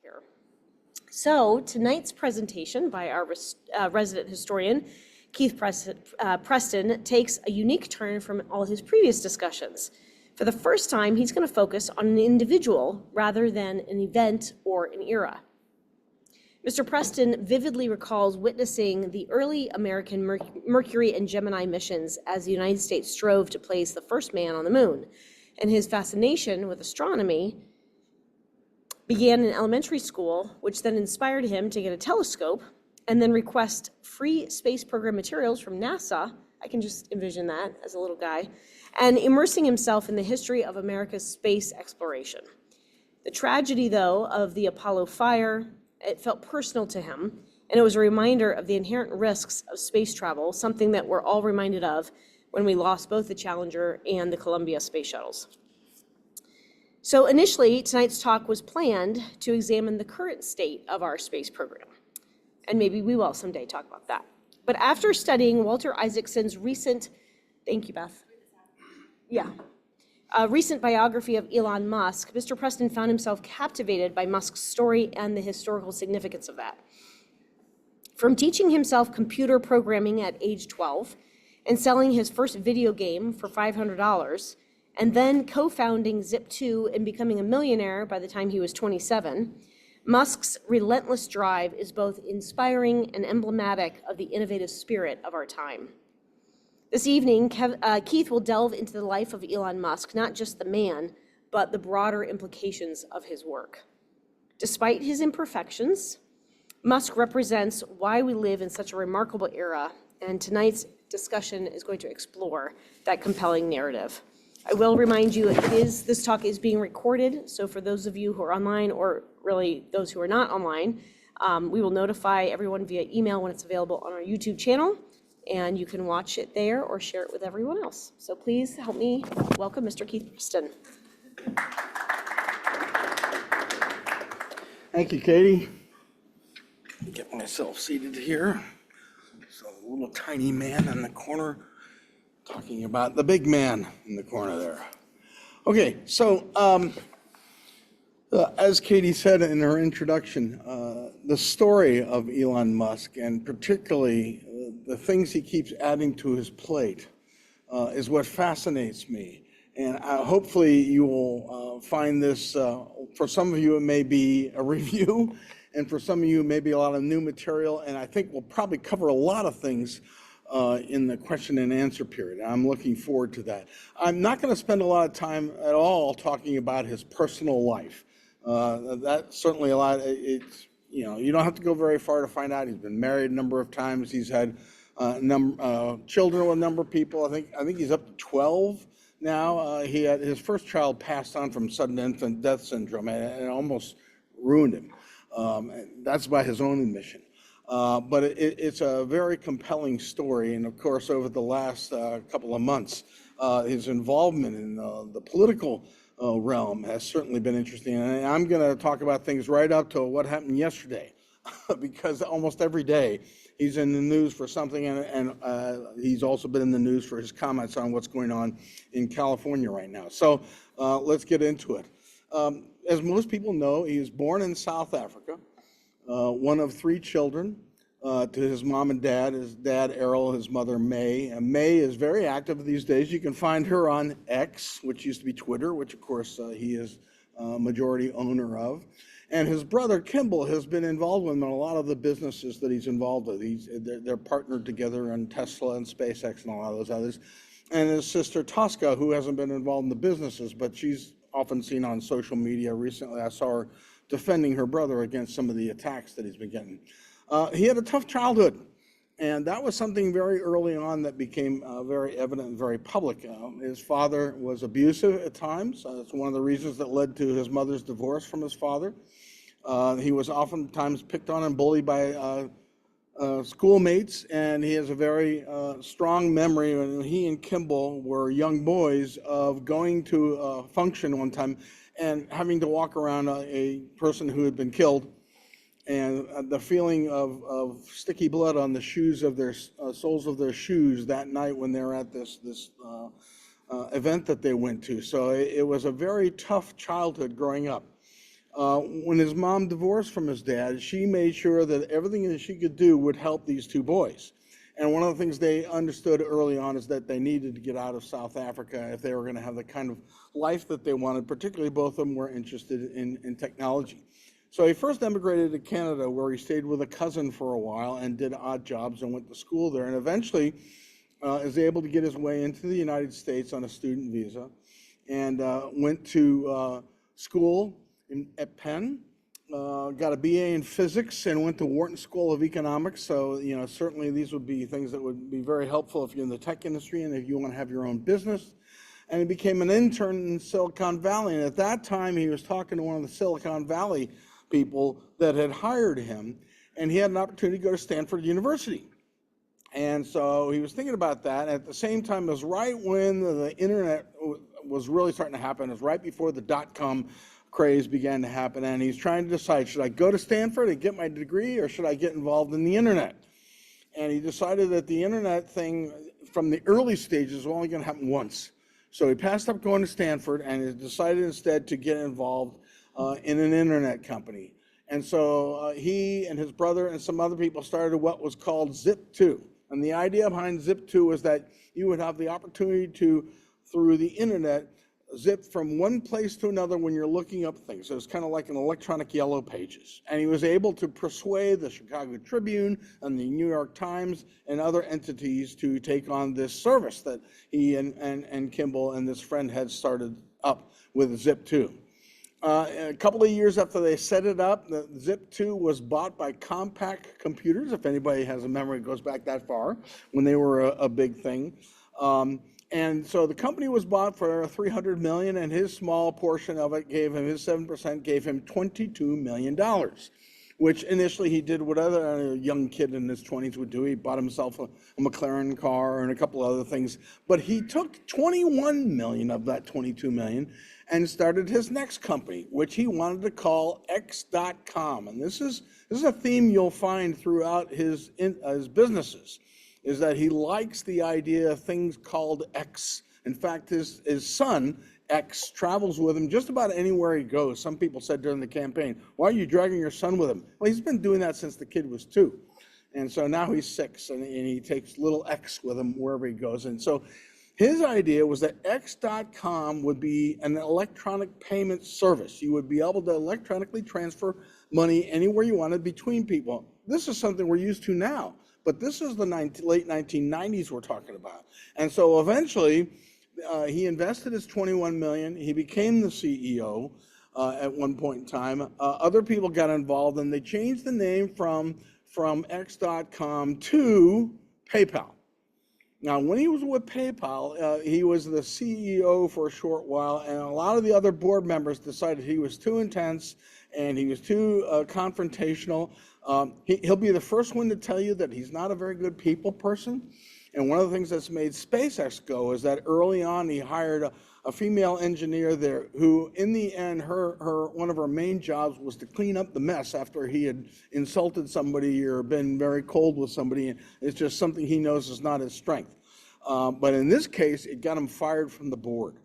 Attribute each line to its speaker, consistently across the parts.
Speaker 1: here. So tonight's presentation by our resident historian, Keith Preston, takes a unique turn from all his previous discussions. For the first time, he's going to focus on an individual rather than an event or an era. Mr. Preston vividly recalls witnessing the early American Mercury and Gemini missions as the United States strove to place the first man on the moon, and his fascination with astronomy began in elementary school, which then inspired him to get a telescope and then request free space program materials from NASA. I can just envision that as a little guy, and immersing himself in the history of America's space exploration. The tragedy, though, of the Apollo fire, it felt personal to him, and it was a reminder of the inherent risks of space travel, something that we're all reminded of when we lost both the Challenger and the Columbia space shuttles. So initially, tonight's talk was planned to examine the current state of our space program. And maybe we will someday talk about that. But after studying Walter Isaacson's recent, thank you, Beth. Yeah. Recent biography of Elon Musk, Mr. Preston found himself captivated by Musk's story and the historical significance of that. From teaching himself computer programming at age 12 and selling his first video game for $500, and then co-founding Zip2 and becoming a millionaire by the time he was 27, Musk's relentless drive is both inspiring and emblematic of the innovative spirit of our time. This evening, Keith will delve into the life of Elon Musk, not just the man, but the broader implications of his work. Despite his imperfections, Musk represents why we live in such a remarkable era, and tonight's discussion is going to explore that compelling narrative. I will remind you, this talk is being recorded, so for those of you who are online, or really those who are not online, we will notify everyone via email when it's available on our YouTube channel, and you can watch it there or share it with everyone else. So please help me welcome Mr. Keith Preston.
Speaker 2: Thank you, Katie. Get myself seated here. So a little tiny man in the corner talking about the big man in the corner there. Okay, so as Katie said in her introduction, the story of Elon Musk, and particularly the things he keeps adding to his plate, is what fascinates me. And hopefully you will find this, for some of you it may be a review, and for some of you it may be a lot of new material, and I think we'll probably cover a lot of things in the question and answer period. I'm looking forward to that. I'm not going to spend a lot of time at all talking about his personal life. That's certainly a lot. It's, you know, you don't have to go very far to find out. He's been married a number of times. He's had children with a number of people. I think he's up to 12 now. He had his first child passed on from sudden infant death syndrome, and it almost ruined him. That's by his own admission. But it's a very compelling story, and of course, over the last couple of months, his involvement in the political realm has certainly been interesting. And I'm going to talk about things right up to what happened yesterday, because almost every day he's in the news for something, and he's also been in the news for his comments on what's going on in California right now. So let's get into it. As most people know, he was born in South Africa. One of 3 children to his mom and dad, his dad Errol, his mother May. And May is very active these days. You can find her on X, which used to be Twitter, which of course he is majority owner of. And his brother Kimball has been involved in a lot of the businesses that he's involved with. They're partnered together on Tesla and SpaceX and a lot of those others. And his sister Tosca, who hasn't been involved in the businesses, but she's often seen on social media. Recently I saw her defending her brother against some of the attacks that he's been getting. He had a tough childhood, and that was something very early on that became very evident and very public. His father was abusive at times. That's one of the reasons that led to his mother's divorce from his father. He was oftentimes picked on and bullied by schoolmates, and he has a very strong memory when he and Kimball were young boys of going to a function one time and having to walk around a person who had been killed, and the feeling of sticky blood on the shoes of their soles of their shoes that night when they were at this event that they went to. So it was a very tough childhood growing up. When his mom divorced from his dad, she made sure that everything that she could do would help these two boys. And one of the things they understood early on is that they needed to get out of South Africa if they were going to have the kind of life that they wanted. Particularly, both of them were interested in technology. So he first emigrated to Canada, where he stayed with a cousin for a while and did odd jobs and went to school there, and eventually is able to get his way into the United States on a student visa, and went to school at Penn, got a BA in physics, and went to Wharton School of Economics. So, certainly these would be things that would be very helpful if you're in the tech industry and if you want to have your own business. And he became an intern in Silicon Valley. And at that time, he was talking to one of the Silicon Valley people that had hired him, and he had an opportunity to go to Stanford University. And so he was thinking about that. At the same time, it was right when the internet was really starting to happen. It was right before the .com craze began to happen, and he's trying to decide, should I go to Stanford and get my degree, or should I get involved in the internet? And he decided that the internet thing from the early stages was only going to happen once. So he passed up going to Stanford and he decided instead to get involved in an internet company. And so he and his brother and some other people started what was called Zip2. And the idea behind Zip2 was that you would have the opportunity to, through the internet, zip from one place to another when you're looking up things. So it's kind of like an electronic yellow pages. And he was able to persuade the Chicago Tribune and the New York Times and other entities to take on this service that he and Kimball and this friend had started up with Zip2. A couple of years after they set it up, the Zip2 was bought by Compaq Computers. If anybody has a memory, it goes back that far, when they were a big thing. And so the company was bought for $300 million, and his small portion of it gave him, his 7% gave him $22 million, which initially he did what other young kid in his 20s would do. He bought himself a McLaren car and a couple other things. But he took 21 million of that 22 million and started his next company, which he wanted to call X.com. And this is a theme you'll find throughout his businesses, is that he likes the idea of things called X. In fact, his son, X, travels with him just about anywhere he goes. Some people said during the campaign, why are you dragging your son with him? Well, he's been doing that since the kid was 2. And so now he's 6, and he takes little X with him wherever he goes. And so his idea was that X.com would be an electronic payment service. You would be able to electronically transfer money anywhere you wanted between people. This is something we're used to now. But this is the late 1990s we're talking about. And so eventually, he invested his 21 million. He became the CEO at one point in time. Other people got involved, and they changed the name from X.com to PayPal. Now, when he was with PayPal, he was the CEO for a short while, and a lot of the other board members decided he was too intense and he was too confrontational. He'll be the first one to tell you that he's not a very good people person. And one of the things that's made SpaceX go is that early on he hired a female engineer there who, in the end, one of her main jobs was to clean up the mess after he had insulted somebody or been very cold with somebody. It's just something he knows is not his strength. But in this case, it got him fired from the board.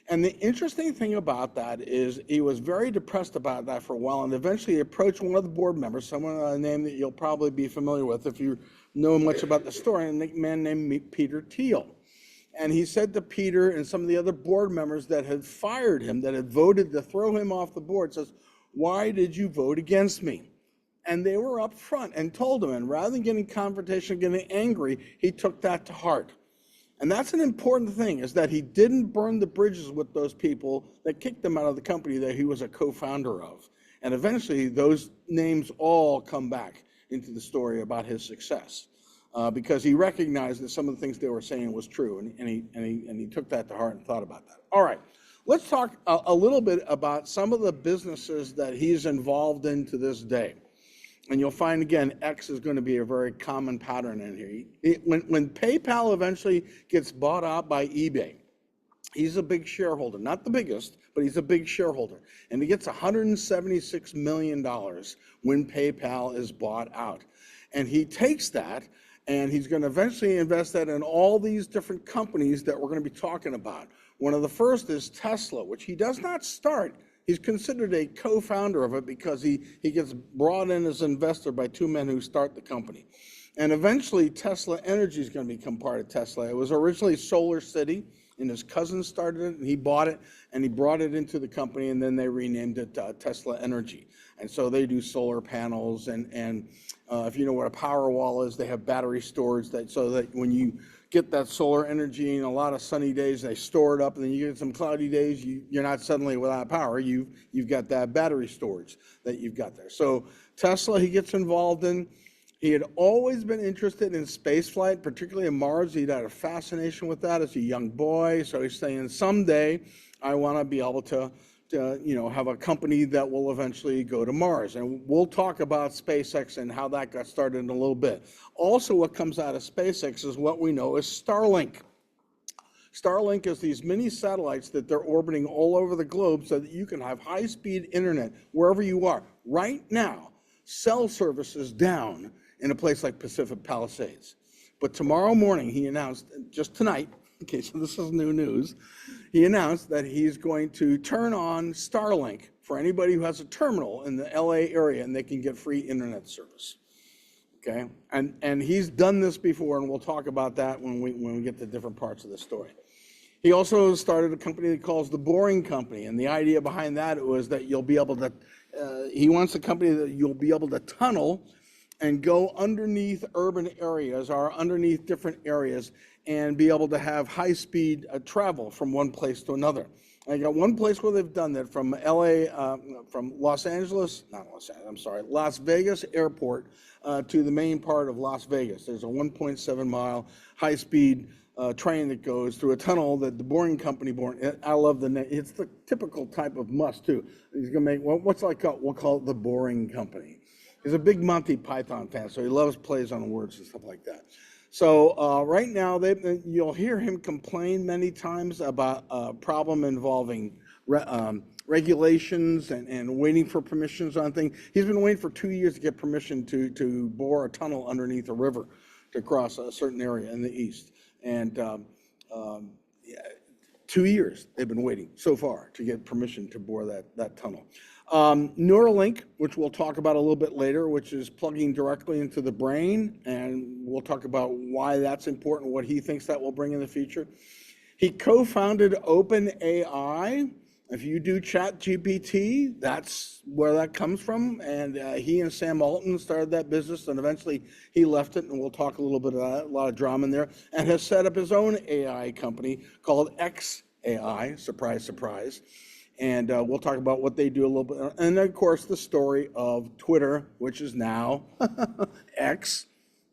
Speaker 2: And the interesting thing about that is he was very depressed about that for a while, and eventually he approached one of the board members, someone, a name that you'll probably be familiar with if you know much about the story, a man named Peter Thiel. And he said to Peter and some of the other board members that had fired him, that had voted to throw him off the board, says, why did you vote against me? And they were up front and told him, and rather than getting confrontation, getting angry, he took that to heart. And that's an important thing, is that he didn't burn the bridges with those people that kicked him out of the company that he was a co-founder of. And eventually those names all come back into the story about his success, because he recognized that some of the things they were saying was true, and he took that to heart and thought about that. All right, let's talk a little bit about some of the businesses that he's involved in to this day. And you'll find, again, X is going to be a very common pattern in here. When PayPal eventually gets bought out by eBay, he's a big shareholder, not the biggest, but he's a big shareholder. And he gets $176 million when PayPal is bought out. And he takes that, and he's going to eventually invest that in all these different companies that we're going to be talking about. One of the first is Tesla, which he does not start He's considered a co-founder of it because he gets brought in as an investor by two men who start the company. And eventually Tesla Energy is going to become part of Tesla. It was originally Solar City, and his cousin started it, and he bought it, and he brought it into the company, and then they renamed it Tesla Energy. And so they do solar panels, and if you know what a power wall is, they have battery storage so that when you get that solar energy in a lot of sunny days, they store it up, and then you get some cloudy days, you're not suddenly without power. You've got that battery storage that you've got there. So Tesla, he gets involved in. He had always been interested in space flight, particularly in Mars. He'd had a fascination with that as a young boy. So he's saying, someday I want to be able to have a company that will eventually go to Mars. And we'll talk about SpaceX and how that got started in a little bit. Also, what comes out of SpaceX is what we know as Starlink. Starlink is these mini satellites that they're orbiting all over the globe so that you can have high-speed internet wherever you are. Right now, cell service is down in a place like Pacific Palisades. But tomorrow morning, he announced, just tonight, okay, so this is new news, he announced that he's going to turn on Starlink for anybody who has a terminal in the LA area, and they can get free internet service. Okay, and he's done this before, and we'll talk about that when we get to different parts of the story. He also started a company that he calls the Boring Company, and the idea behind that was that you'll be able to, he wants a company that you'll be able to tunnel and go underneath urban areas or underneath different areas and be able to have high-speed travel from one place to another. I got one place where they've done that from from Las Vegas Airport to the main part of Las Vegas. There's a 1.7-mile high-speed train that goes through a tunnel that the Boring Company I love the name. It's the typical type of Musk too. He's gonna make we'll call it the Boring Company. He's a big Monty Python fan, so he loves plays on words and stuff like that. So right now, you'll hear him complain many times about a problem involving regulations and waiting for permissions on things. He's been waiting for 2 years to get permission to bore a tunnel underneath a river to cross a certain area in the east. And 2 years they've been waiting so far to get permission to bore that tunnel. Neuralink, which we'll talk about a little bit later, which is plugging directly into the brain, and we'll talk about why that's important, what he thinks that will bring in the future. He co-founded OpenAI. If you do ChatGPT, that's where that comes from, and he and Sam Altman started that business, and eventually he left it, and we'll talk a little bit about that, a lot of drama in there, and has set up his own AI company called xAI, surprise, surprise. And we'll talk about what they do a little bit. And then, of course, the story of Twitter, which is now X.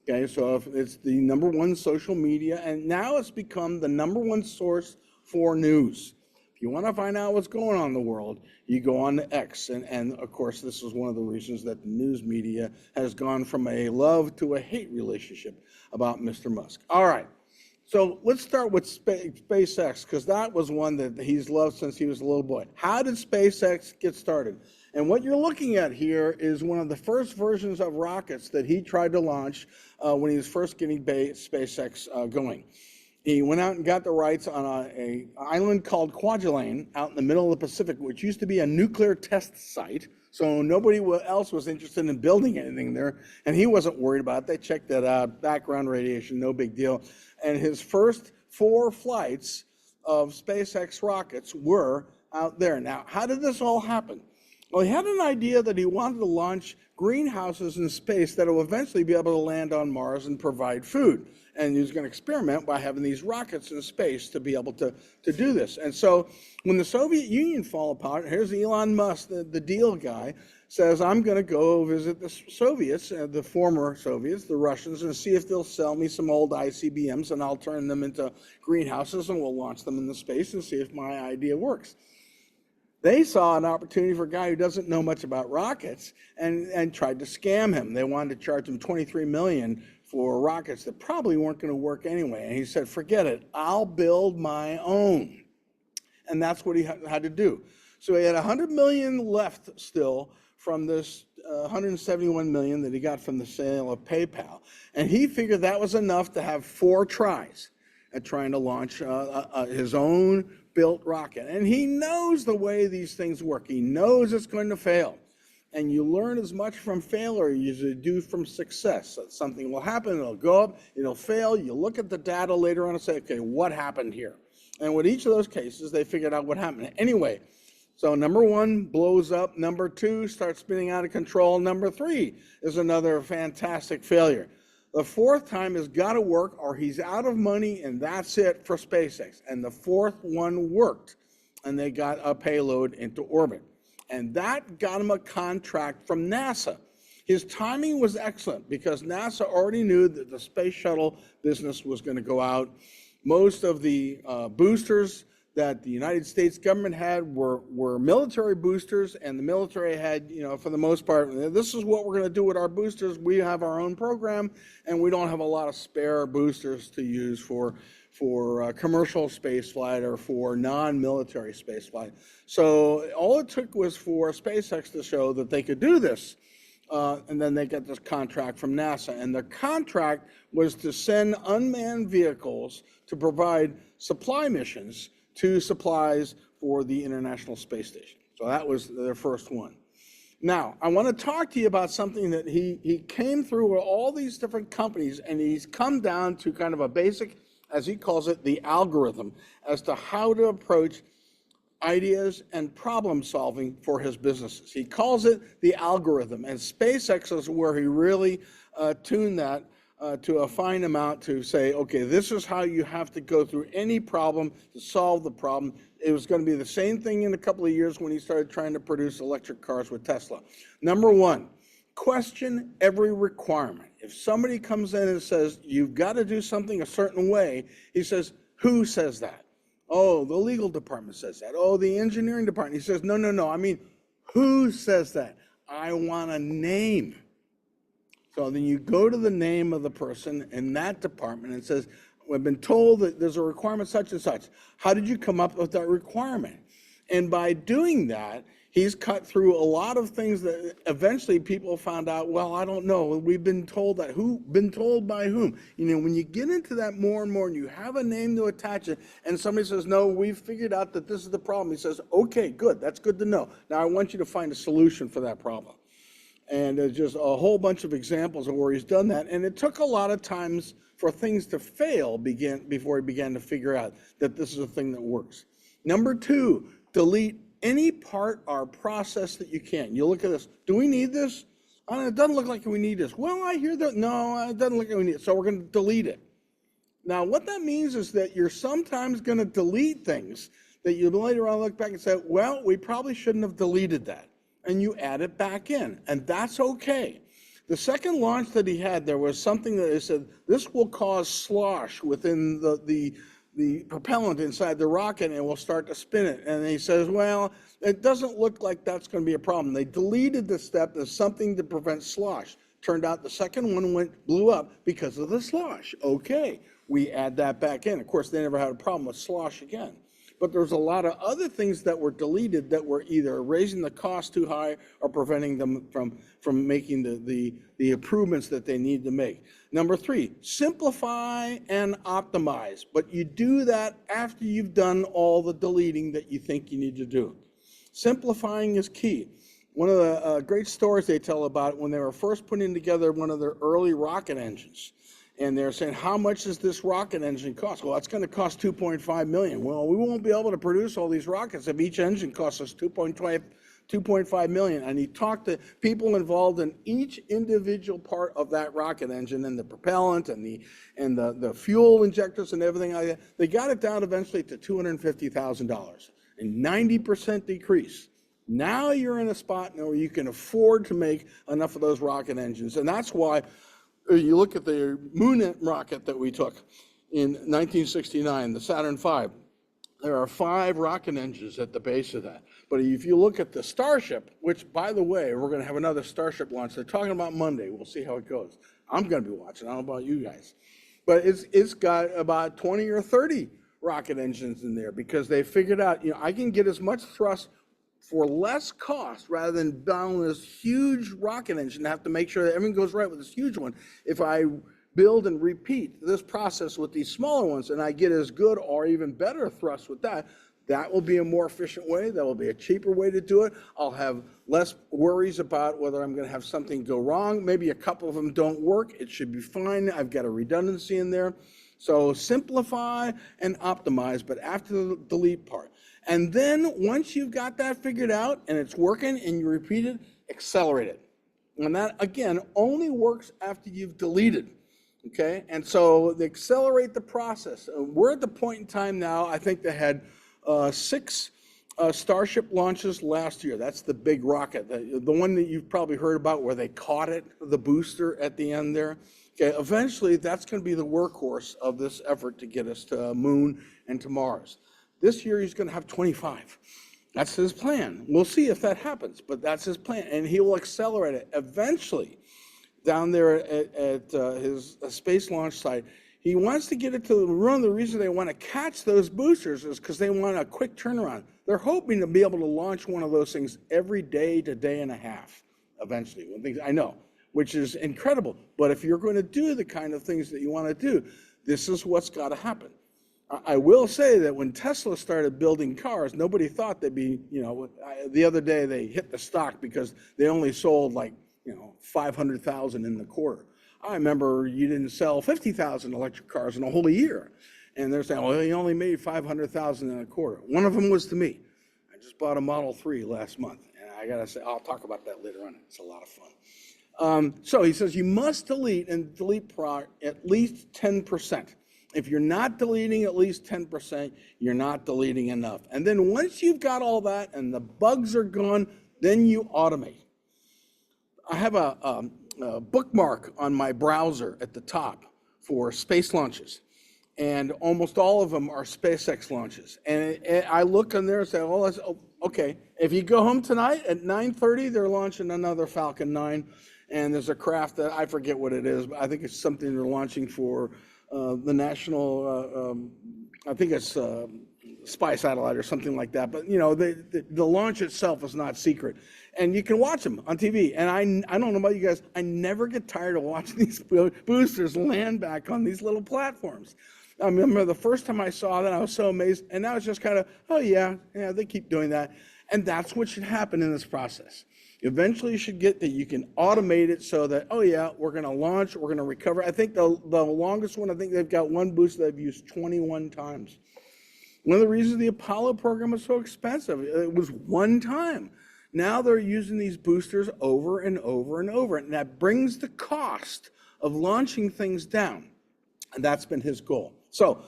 Speaker 2: Okay, so it's the #1 social media, and now it's become the #1 source for news. If you want to find out what's going on in the world, you go on to X. And of course, this is one of the reasons that the news media has gone from a love to a hate relationship about Mr. Musk. All right. So let's start with SpaceX, because that was one that he's loved since he was a little boy. How did SpaceX get started? And what you're looking at here is one of the first versions of rockets that he tried to launch when he was first getting SpaceX going. He went out and got the rights on an island called 𝐭𝐥𝐴 out in the middle of the Pacific, which used to be a nuclear test site. So nobody else was interested in building anything there, and he wasn't worried about it. They checked that out, background radiation, no big deal. And his first 4 flights of SpaceX rockets were out there. Now, how did this all happen? Well, he had an idea that he wanted to launch greenhouses in space that will eventually be able to land on Mars and provide food. And he was going to experiment by having these rockets in space to be able to do this. And so when the Soviet Union fell apart, here's Elon Musk, the deal guy, says, I'm going to go visit the Soviets, the former Soviets, the Russians, and see if they'll sell me some old ICBMs, and I'll turn them into greenhouses, and we'll launch them into space and see if my idea works. They saw an opportunity for a guy who doesn't know much about rockets and tried to scam him. They wanted to charge him $23 million for rockets that probably weren't going to work anyway. And he said, forget it, I'll build my own. And that's what he had to do. So he had $100 million left still from this $171 million that he got from the sale of PayPal. And he figured that was enough to have 4 tries at trying to launch his own built rocket. And he knows the way these things work. He knows it's going to fail. And you learn as much from failure as you do from success. So something will happen, it'll go up, it'll fail. You look at the data later on and say, okay, what happened here? And with each of those cases, they figured out what happened. Anyway, so number one blows up. Number two starts spinning out of control. Number three is another fantastic failure. The fourth time has got to work or he's out of money, and that's it for SpaceX. And the fourth one worked, and they got a payload into orbit. And that got him a contract from NASA. His timing was excellent because NASA already knew that the space shuttle business was going to go out. Most of the boosters that the United States government had were military boosters, and the military had, for the most part, this is what we're going to do with our boosters. We have our own program, and we don't have a lot of spare boosters to use for commercial spaceflight or for non-military spaceflight. So all it took was for SpaceX to show that they could do this. And then they get this contract from NASA. And the contract was to send unmanned vehicles to provide supply missions to supplies for the International Space Station. So that was their first one. Now, I want to talk to you about something that he came through with all these different companies, and he's come down to kind of a basic, as he calls it, the algorithm as to how to approach ideas and problem solving for his businesses. He calls it the algorithm, and SpaceX is where he really tuned that to a fine amount to say, okay, this is how you have to go through any problem to solve the problem. It was going to be the same thing in a couple of years when he started trying to produce electric cars with Tesla. Number one, question every requirement. If somebody comes in and says, you've got to do something a certain way, he says, who says that? Oh, the legal department says that. Oh, the engineering department. He says, no. I mean, who says that? I want a name. So then you go to the name of the person in that department and says, we've been told that there's a requirement such and such. How did you come up with that requirement? And by doing that, he's cut through a lot of things that eventually people found out, well, I don't know. We've been told that. Who? Been told by whom? When you get into that more and more and you have a name to attach it and somebody says, no, we've figured out that this is the problem. He says, okay, good. That's good to know. Now I want you to find a solution for that problem. And there's just a whole bunch of examples of where he's done that. And it took a lot of times for things to fail before he began to figure out that this is a thing that works. Number two, delete any part or process that you can. You look at this. Do we need this? It doesn't look like we need this. Well, I hear that. No, it doesn't look like we need it. So we're going to delete it. Now, what that means is that you're sometimes going to delete things that you later on look back and say, well, we probably shouldn't have deleted that. And you add it back in. And that's okay. The second launch that he had, there was something that he said, this will cause slosh within the propellant inside the rocket, and we'll start to spin it. And he says, well, it doesn't look like that's going to be a problem. They deleted the step as something to prevent slosh. Turned out the second one blew up because of the slosh. Okay, we add that back in. Of course, they never had a problem with slosh again. But there's a lot of other things that were deleted that were either raising the cost too high or preventing them from making the improvements that they need to make. Number three, simplify and optimize. But you do that after you've done all the deleting that you think you need to do. Simplifying is key. One of the great stories they tell about when they were first putting together one of their early rocket engines. And they're saying, how much does this rocket engine cost? Well, it's going to cost $2.5 million. Well, we won't be able to produce all these rockets if each engine costs us $2.5 million. And he talked to people involved in each individual part of that rocket engine and the propellant and the fuel injectors and everything like that. They got it down eventually to $250,000, a 90% decrease. Now you're in a spot where you can afford to make enough of those rocket engines. And that's why you look at the moon rocket that we took in 1969, the Saturn V. There are 5 rocket engines at the base of that. But if you look at the Starship, which, by the way, we're going to have another Starship launch. They're talking about Monday. We'll see how it goes. I'm going to be watching. I don't know about you guys. But it's got about 20 or 30 rocket engines in there because they figured out, I can get as much thrust for less cost rather than down this huge rocket engine and have to make sure that everything goes right with this huge one. If I build and repeat this process with these smaller ones and I get as good or even better thrust with that, That will be a more efficient way. That will be a cheaper way to do it. I'll have less worries about whether I'm going to have something go wrong. Maybe a couple of them don't work. It should be fine. I've got a redundancy in there. So simplify and optimize, but after the delete part. And then once you've got that figured out and it's working and you repeat it, accelerate it. And that, again, only works after you've deleted. Okay, and so they accelerate the process. We're at the point in time now, I think they had 6 Starship launches last year. That's the big rocket, the one that you've probably heard about where they caught it, the booster at the end there. Okay, eventually that's going to be the workhorse of this effort to get us to Moon and to Mars. This year he's going to have 25. That's his plan. We'll see if that happens, but that's his plan, and he will accelerate it eventually. Down there at his space launch site, he wants to get it to one of the reasons they want to catch those boosters is because they want a quick turnaround. They're hoping to be able to launch one of those things every day to day and a half eventually. I know, which is incredible. But if you're going to do the kind of things that you want to do, this is what's got to happen. I will say that when Tesla started building cars, nobody thought they'd be, the other day they hit the stock because they only sold like, 500,000 in the quarter. I remember you didn't sell 50,000 electric cars in a whole year. And they're saying, well, you only made 500,000 in a quarter. One of them was to me. I just bought a Model 3 last month. And I got to say, I'll talk about that later on. It's a lot of fun. So he says you must delete and delete at least 10%. If you're not deleting at least 10%, you're not deleting enough. And then once you've got all that and the bugs are gone, then you automate. I have a bookmark on my browser at the top for space launches, and almost all of them are SpaceX launches. And I look on there and say, okay, if you go home tonight at 9:30, they're launching another Falcon 9, and there's a craft that I forget what it is, but I think it's something they're launching for the national, I think it's spy satellite or something like that. But the launch itself is not secret, and you can watch them on TV. And I don't know about you guys, I never get tired of watching these boosters land back on these little platforms. I remember the first time I saw that, I was so amazed, and now it's just kind of, oh yeah, they keep doing that. And that's what should happen in this process. Eventually you should get that you can automate it so that, oh yeah, we're going to launch, we're going to recover. I think the longest one, I think they've got one booster they've used 21 times. One of the reasons the Apollo program was so expensive, it was one time. Now they're using these boosters over and over and over, and that brings the cost of launching things down. And that's been his goal. So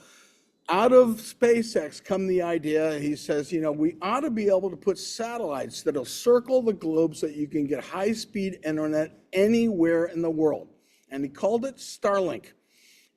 Speaker 2: out of SpaceX come the idea, he says, we ought to be able to put satellites that'll circle the globe so that you can get high-speed internet anywhere in the world. And he called it Starlink.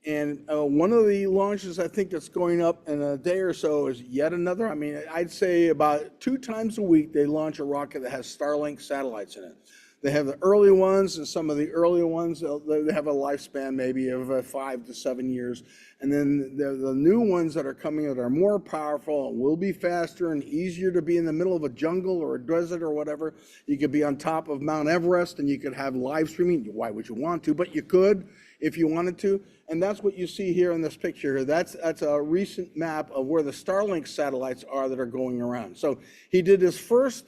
Speaker 2: And one of the launches I think that's going up in a day or so is yet another. I mean, I'd say about 2 times a week they launch a rocket that has Starlink satellites in it. They have the early ones, and some of the earlier ones, they have a lifespan maybe of 5 to 7 years. And then the new ones that are coming out are more powerful and will be faster and easier to be in the middle of a jungle or a desert or whatever. You could be on top of Mount Everest and you could have live streaming. Why would you want to? But you could if you wanted to. And that's what you see here in this picture. That's a recent map of where the Starlink satellites are that are going around. So he did his first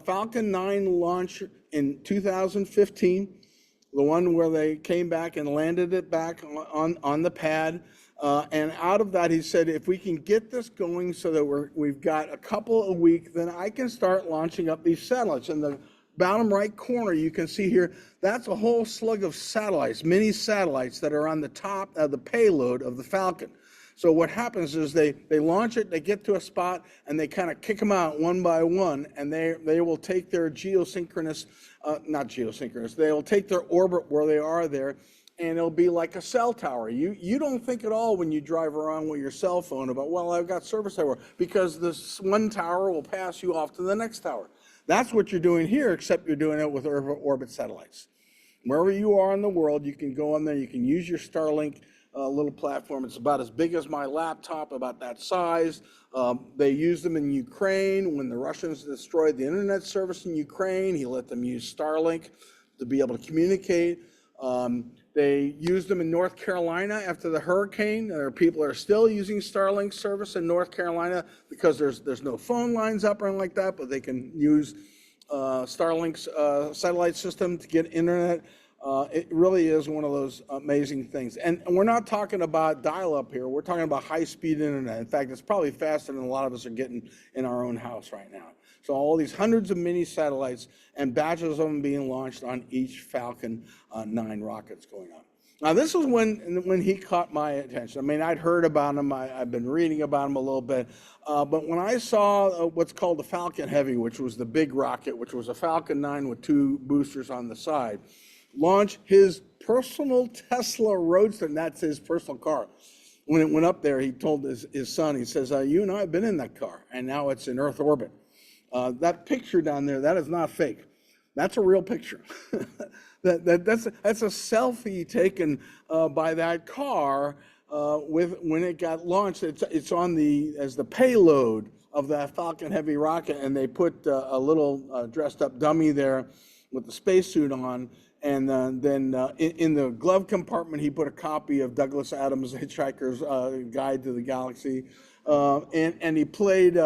Speaker 2: Falcon 9 launch in 2015, the one where they came back and landed it back on the pad. And out of that, he said, if we can get this going so that we've got a couple a week, then I can start launching up these satellites. In the bottom right corner, you can see here, that's a whole slug of satellites, mini satellites that are on the top of the payload of the Falcon. So what happens is they launch it, they get to a spot, and they kind of kick them out one by one, and they will take their geosynchronous, not geosynchronous, they will take their orbit where they are there, and it'll be like a cell tower. You don't think at all when you drive around with your cell phone about, well, I've got service everywhere, because this one tower will pass you off to the next tower. That's what you're doing here, except you're doing it with orbit satellites. Wherever you are in the world, you can go on there, you can use your Starlink little platform. It's about as big as my laptop, about that size. They used them in Ukraine when the Russians destroyed the internet service in Ukraine. He let them use Starlink to be able to communicate. They used them in North Carolina after the hurricane. There are people that are still using Starlink service in North Carolina because there's no phone lines up or anything like that, but they can use Starlink's satellite system to get internet. It really is one of those amazing things. And we're not talking about dial-up here. We're talking about high-speed internet. In fact, it's probably faster than a lot of us are getting in our own house right now. So all these hundreds of mini satellites and batches of them being launched on each Falcon 9 rockets going on. Now, this is when he caught my attention. I mean, I'd heard about him. I've been reading about him a little bit. But when I saw what's called the Falcon Heavy, which was the big rocket, which was a Falcon 9 with 2 boosters on the side, launch his personal Tesla Roadster, and that's his personal car. When it went up there, he told his son, he says, you and I have been in that car, and now it's in Earth orbit. That picture down there, that is not fake. That's a real picture. That's a selfie taken by that car when it got launched. It's on as the payload of that Falcon Heavy rocket, and they put a little dressed up dummy there with the spacesuit on. And then in the glove compartment, he put a copy of Douglas Adams' Hitchhiker's Guide to the Galaxy, and he played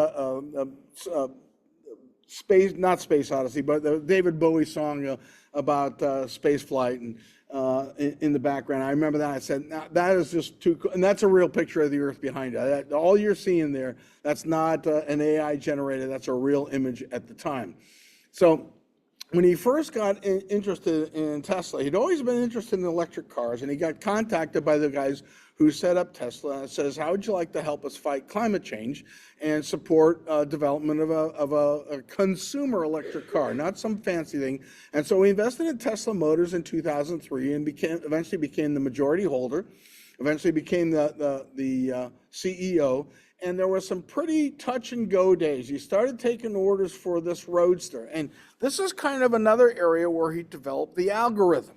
Speaker 2: not Space Odyssey, but the David Bowie song about space flight and in the background. I remember that. I said, that is just too cool. And that's a real picture of the Earth behind it. All you're seeing there, that's not an AI generated. That's a real image at the time. So when he first got interested in Tesla, he'd always been interested in electric cars, and he got contacted by the guys who set up Tesla and says, how would you like to help us fight climate change and support development of a consumer electric car, not some fancy thing. And so we invested in Tesla Motors in 2003 and eventually became the majority holder, eventually became the CEO. And there were some pretty touch and go days. He started taking orders for this Roadster. And this is kind of another area where he developed the algorithm,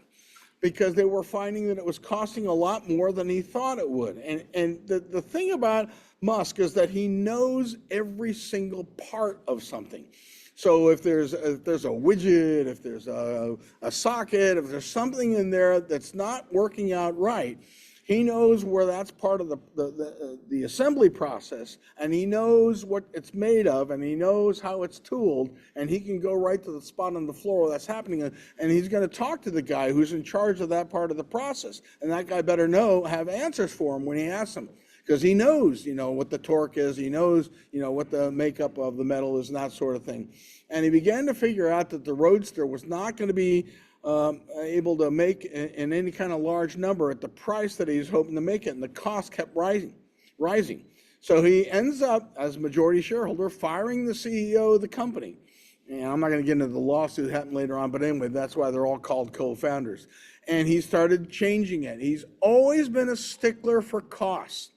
Speaker 2: because they were finding that it was costing a lot more than he thought it would. And the thing about Musk is that he knows every single part of something. So if there's a widget, if there's a socket, if there's something in there that's not working out right, he knows where that's part of the assembly process, and he knows what it's made of, and he knows how it's tooled, and he can go right to the spot on the floor where that's happening, and he's going to talk to the guy who's in charge of that part of the process, and that guy better have answers for him when he asks him, because he knows, what the torque is, he knows, what the makeup of the metal is, and that sort of thing. And he began to figure out that the Roadster was not going to be able to make in any kind of large number at the price that he's hoping to make it, and the cost kept rising. So he ends up, as majority shareholder, firing the CEO of the company. And I'm not going to get into the lawsuit that happened later on, but anyway, that's why they're all called co-founders. And he started changing it. He's always been a stickler for costs.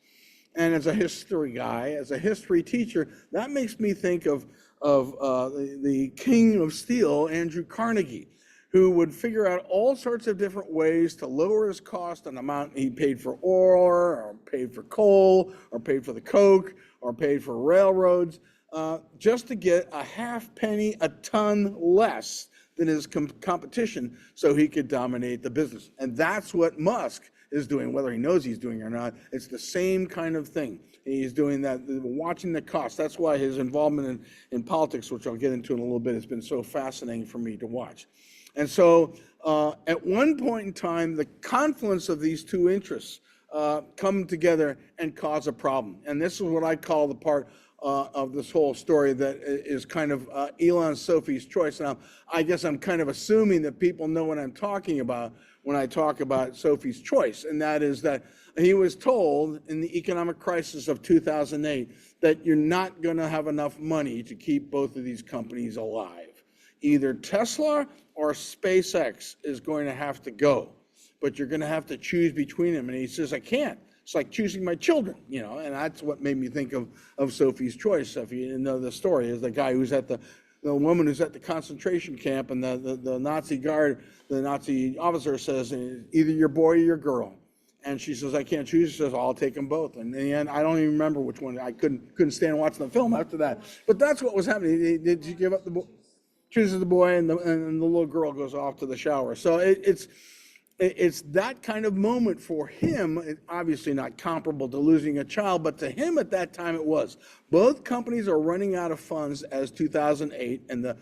Speaker 2: And as a history guy, as a history teacher, that makes me think of the king of steel, Andrew Carnegie, who would figure out all sorts of different ways to lower his cost on the amount he paid for ore, or paid for coal, or paid for the coke, or paid for railroads, just to get a half penny a ton less than his competition so he could dominate the business. And that's what Musk is doing, whether he knows he's doing it or not. It's the same kind of thing. He's doing that, watching the cost. That's why his involvement in politics, which I'll get into in a little bit, has been so fascinating for me to watch. And so at one point in time, the confluence of these two interests come together and cause a problem. And this is what I call the part of this whole story that is kind of Elon's Sophie's choice. Now, I guess I'm kind of assuming that people know what I'm talking about when I talk about Sophie's choice, and that is that he was told in the economic crisis of 2008 that you're not going to have enough money to keep both of these companies alive. Either Tesla or SpaceX is going to have to go, but you're going to have to choose between them. And he says, I can't. It's like choosing my children, and that's what made me think of Sophie's choice. If you know the story, is the guy who's at the woman who's at the concentration camp, and the Nazi guard, the Nazi officer says, either your boy or your girl. And she says, I can't choose. She says, I'll take them both. And in the end, I don't even remember which one. I couldn't stand watching the film after that. But that's what was happening. Did you give up the boy? Chooses the boy, and the little girl goes off to the shower. So it's it's that kind of moment for him, obviously not comparable to losing a child, but to him at that time it was. Both companies are running out of funds as 2008, and the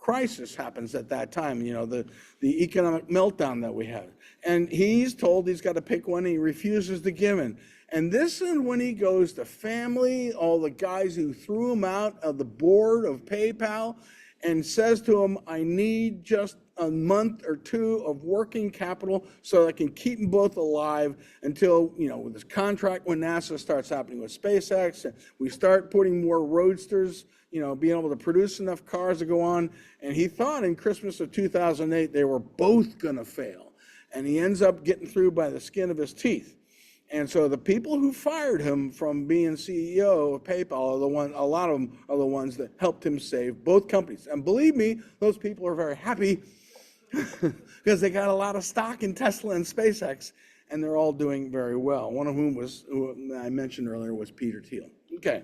Speaker 2: crisis happens at that time, the economic meltdown that we had. And he's told he's got to pick one, and he refuses to give in. And this is when he goes to family, all the guys who threw him out of the board of PayPal, and says to him, I need just a month or two of working capital so I can keep them both alive until, with this contract when NASA starts happening with SpaceX, and we start putting more roadsters, being able to produce enough cars to go on. And he thought in Christmas of 2008, they were both going to fail. And he ends up getting through by the skin of his teeth. And so the people who fired him from being CEO of PayPal a lot of them are the ones that helped him save both companies. And believe me, those people are very happy because they got a lot of stock in Tesla and SpaceX, and they're all doing very well. One of whom who I mentioned earlier was Peter Thiel. Okay.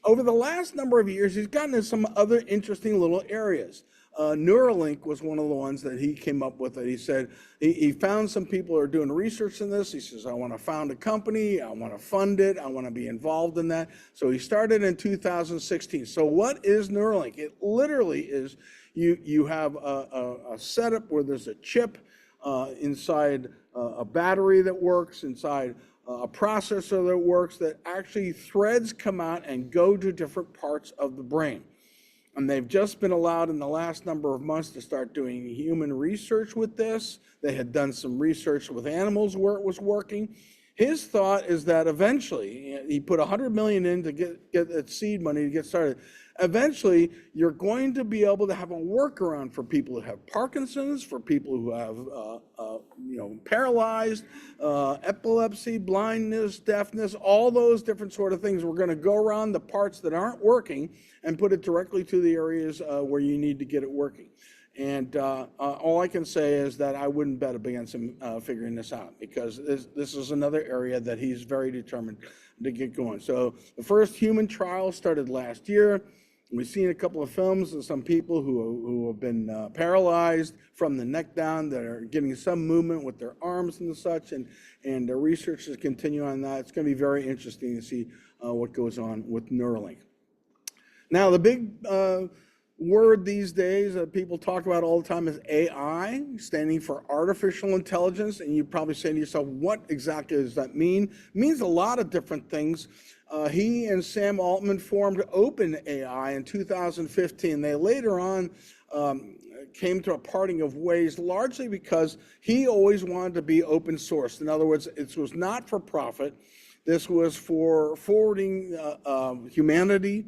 Speaker 2: Over the last number of years, he's gotten into some other interesting little areas. Neuralink was one of the ones that he came up with. That he said he found some people who are doing research in this. He says, I want to found a company, I want to fund it, I want to be involved in that. So he started in 2016. So what is Neuralink? It literally is you have a setup where there's a chip inside a battery that works, inside a processor that works, that actually threads come out and go to different parts of the brain. And they've just been allowed in the last number of months to start doing human research with this. They had done some research with animals where it was working. His thought is that eventually, he put $100 million in to get that seed money to get started. Eventually, you're going to be able to have a workaround for people who have Parkinson's, for people who have, paralyzed, epilepsy, blindness, deafness, all those different sort of things. We're going to go around the parts that aren't working and put it directly to the areas where you need to get it working. And all I can say is that I wouldn't bet against him figuring this out, because this is another area that he's very determined to get going. So the first human trial started last year. We've seen a couple of films of some people who have been paralyzed from the neck down that are getting some movement with their arms and such, and the research is continuing on that. It's going to be very interesting to see what goes on with Neuralink. Now, the big word these days that people talk about all the time is AI, standing for artificial intelligence. And you probably say to yourself, what exactly does that mean? It means a lot of different things. He and Sam Altman formed OpenAI in 2015. They later on came to a parting of ways, largely because he always wanted to be open source. In other words, it was not for profit. This was for forwarding humanity.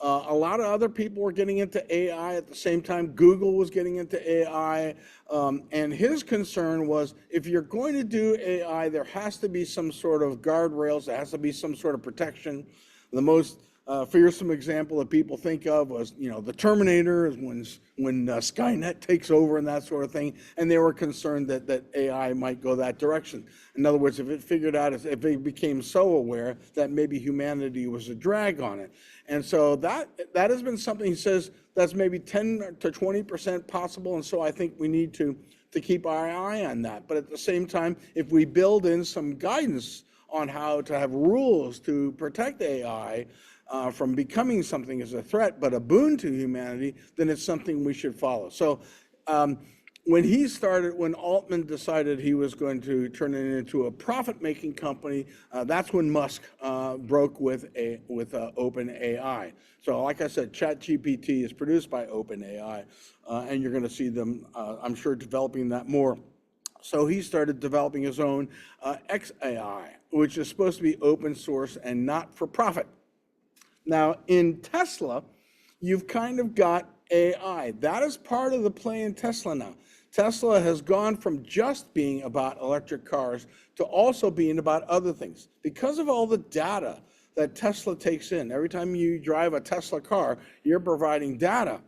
Speaker 2: A lot of other people were getting into AI at the same time. Google was getting into AI. And his concern was, if you're going to do AI, there has to be some sort of guardrails. There has to be some sort of protection. The most fearsome example that people think of was, the Terminator, when Skynet takes over and that sort of thing. And they were concerned that AI might go that direction. In other words, if it figured out, if it became so aware that maybe humanity was a drag on it. And so that has been something, he says, that's maybe 10 to 20% possible. And so I think we need to keep our eye on that. But at the same time, if we build in some guidance on how to have rules to protect AI from becoming something as a threat, but a boon to humanity, then it's something we should follow. So when Altman decided he was going to turn it into a profit-making company, that's when Musk broke with OpenAI. So like I said, ChatGPT is produced by OpenAI, and you're going to see them, I'm sure, developing that more. So he started developing his own xAI, which is supposed to be open source and not for profit. Now, in Tesla, you've kind of got AI. That is part of the play in Tesla now. Tesla has gone from just being about electric cars to also being about other things. Because of all the data that Tesla takes in, every time you drive a Tesla car, you're providing data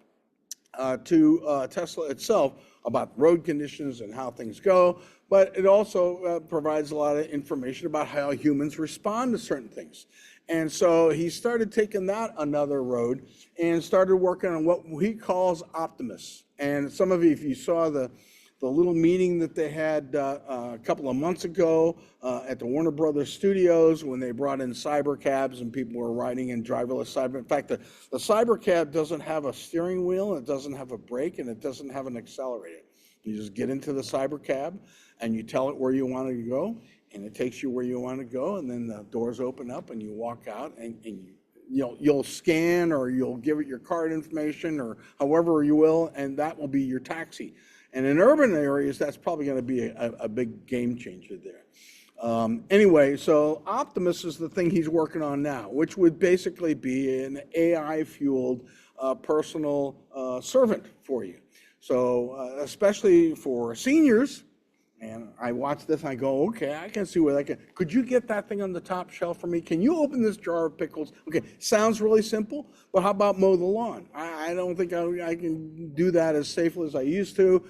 Speaker 2: to Tesla itself about road conditions and how things go, but it also provides a lot of information about how humans respond to certain things. And so he started taking that another road and started working on what he calls Optimus. And some of you, if you saw the the little meeting that they had a couple of months ago at the Warner Brothers studios when they brought in cyber cabs and people were riding in driverless cyber. In fact, the cyber cab doesn't have a steering wheel, it doesn't have a brake, and it doesn't have an accelerator. You just get into the cyber cab and you tell it where you want to go, and it takes you where you want to go, and then the doors open up and you walk out, and you'll scan, or you'll give it your card information, or however you will, and that will be your taxi. And in urban areas, that's probably going to be a big game changer there. Anyway, so Optimus is the thing he's working on now, which would basically be an AI-fueled personal servant for you. So especially for seniors, and I watch this and I go, okay, I can see where that can. Could you get that thing on the top shelf for me? Can you open this jar of pickles? Okay, sounds really simple, but how about mow the lawn? I don't think I can do that as safely as I used to.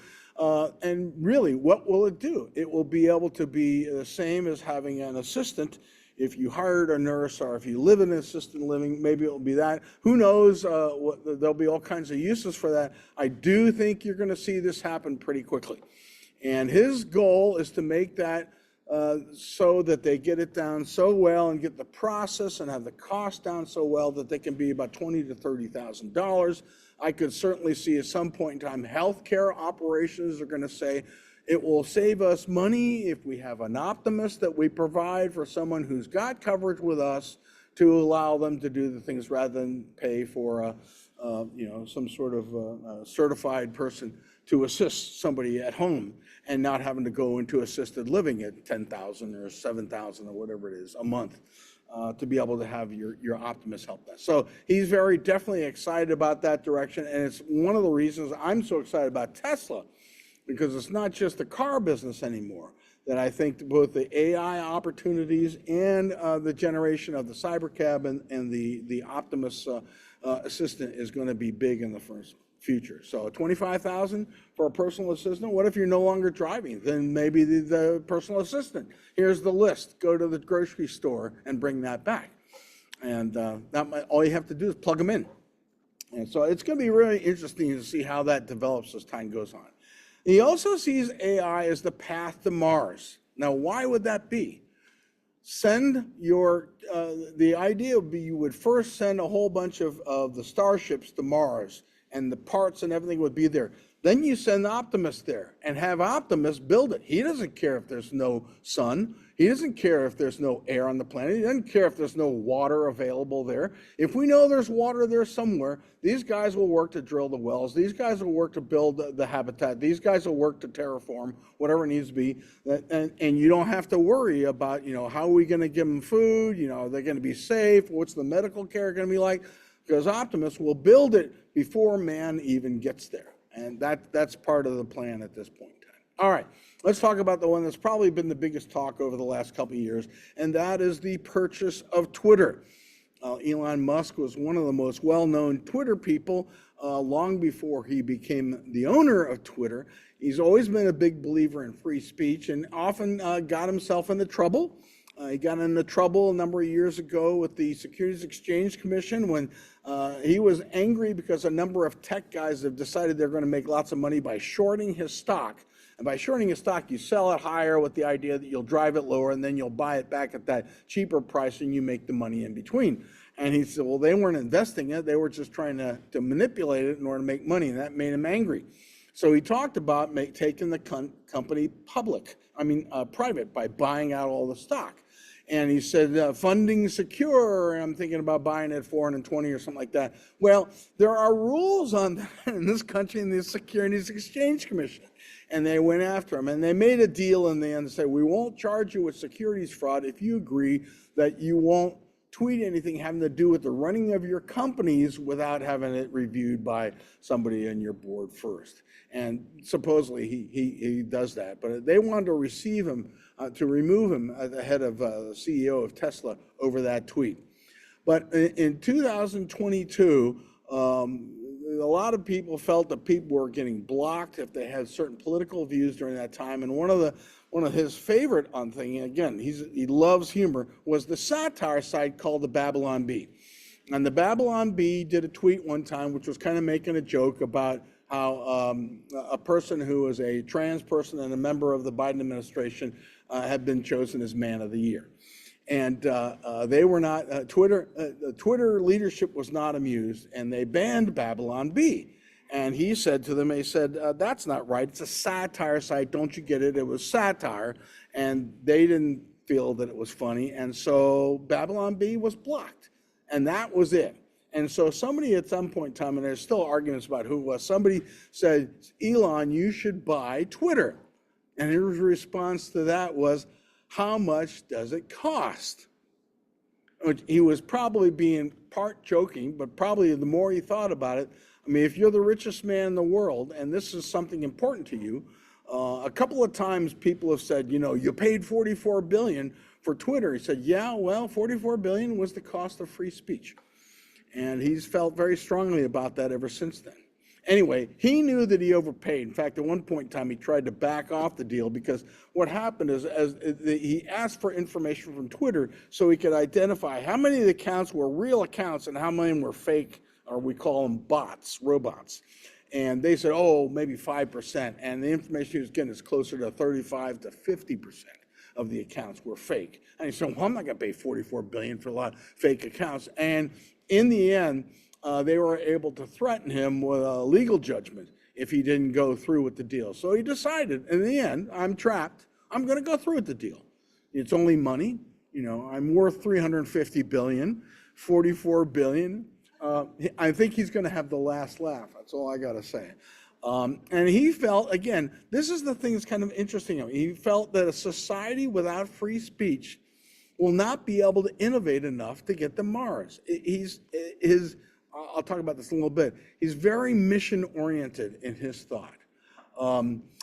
Speaker 2: And really, what will it do? It will be able to be the same as having an assistant. If you hired a nurse, or if you live in assisted living, maybe it will be that. Who knows? There'll be all kinds of uses for that. I do think you're going to see this happen pretty quickly. And his goal is to make that so that they get it down so well and get the process and have the cost down so well that they can be about $20,000 to $30,000. I could certainly see at some point in time healthcare operations are going to say it will save us money if we have an Optimist that we provide for someone who's got coverage with us to allow them to do the things rather than pay for some sort of certified person to assist somebody at home and not having to go into assisted living at $10,000 or $7,000 or whatever it is a month to be able to have your Optimist help desk. So he's very definitely excited about that direction, and it's one of the reasons I'm so excited about Tesla, because it's not just the car business anymore. That I think both the AI opportunities and the generation of the cyber cab and the Optimus assistant is going to be big in the first future. So $25,000 for a personal assistant. What if you're no longer driving? Then maybe the personal assistant. Here's the list. Go to the grocery store and bring that back. And all you have to do is plug them in. And so it's going to be really interesting to see how that develops as time goes on. He also sees AI as the path to Mars. Now, why would that be? The idea would be you would first send a whole bunch of the starships to Mars, and the parts and everything would be there. Then you send Optimus there and have Optimus build it. He doesn't care if there's no sun. He doesn't care if there's no air on the planet. He doesn't care if there's no water available there. If we know there's water there somewhere, these guys will work to drill the wells. These guys will work to build the habitat. These guys will work to terraform whatever it needs to be. And you don't have to worry about, how are we going to give them food? Are they going to be safe? What's the medical care going to be like? Because Optimus will build it before man even gets there. And that's part of the plan at this point in time. All right, let's talk about the one that's probably been the biggest talk over the last couple of years, and that is the purchase of Twitter. Elon Musk was one of the most well-known Twitter people long before he became the owner of Twitter. He's always been a big believer in free speech and often got himself into trouble. He got into trouble a number of years ago with the Securities Exchange Commission when he was angry because a number of tech guys have decided they're going to make lots of money by shorting his stock. And by shorting his stock, you sell it higher with the idea that you'll drive it lower, and then you'll buy it back at that cheaper price, and you make the money in between. And he said, well, they weren't investing it. They were just trying to manipulate it in order to make money, and that made him angry. So he talked about taking the company private by buying out all the stock. And he said, funding secure, and I'm thinking about buying it at 420 or something like that. Well, there are rules on that in this country, in the Securities Exchange Commission. And they went after him, and they made a deal in the end to say, we won't charge you with securities fraud if you agree that you won't tweet anything having to do with the running of your companies without having it reviewed by somebody in your board first. And supposedly he does that, but they wanted to remove him as the head of the CEO of Tesla over that tweet. But in 2022, a lot of people felt that people were getting blocked if they had certain political views during that time. And one of his favorite thing, again, he loves humor, was the satire site called the Babylon Bee. And the Babylon Bee did a tweet one time, which was kind of making a joke about how a person who was a trans person and a member of the Biden administration had been chosen as Man of the Year. And they were not, Twitter leadership was not amused, and they banned Babylon Bee. And he said to them, he said, that's not right. It's a satire site. Don't you get it? It was satire. And they didn't feel that it was funny. And so Babylon Bee was blocked. And that was it. And so somebody at some point in time, and there's still arguments about who it was, somebody said, Elon, you should buy Twitter. And his response to that was, how much does it cost? Which he was probably being part joking, but probably the more he thought about it, I mean, if you're the richest man in the world, and this is something important to you, a couple of times people have said, you know, you paid $44 billion for Twitter. He said, yeah, well, $44 billion was the cost of free speech. And he's felt very strongly about that ever since then. Anyway, he knew that he overpaid. In fact, at one point in time, he tried to back off the deal because what happened is he asked for information from Twitter so he could identify how many of the accounts were real accounts and how many were fake, or we call them bots, robots. And they said, oh, maybe 5%. And the information he was getting is closer to 35 to 50% of the accounts were fake. And he said, well, I'm not going to pay $44 billion for a lot of fake accounts. And in the end, they were able to threaten him with a legal judgment if he didn't go through with the deal. So he decided, in the end, I'm trapped. I'm going to go through with the deal. It's only money. You know, I'm worth $350 billion, $44 billion. I think he's going to have the last laugh. That's all I got to say. And he felt, again, this is the thing that's kind of interesting. He felt that a society without free speech will not be able to innovate enough to get to Mars. I'll talk about this in a little bit. He's very mission-oriented in his thought.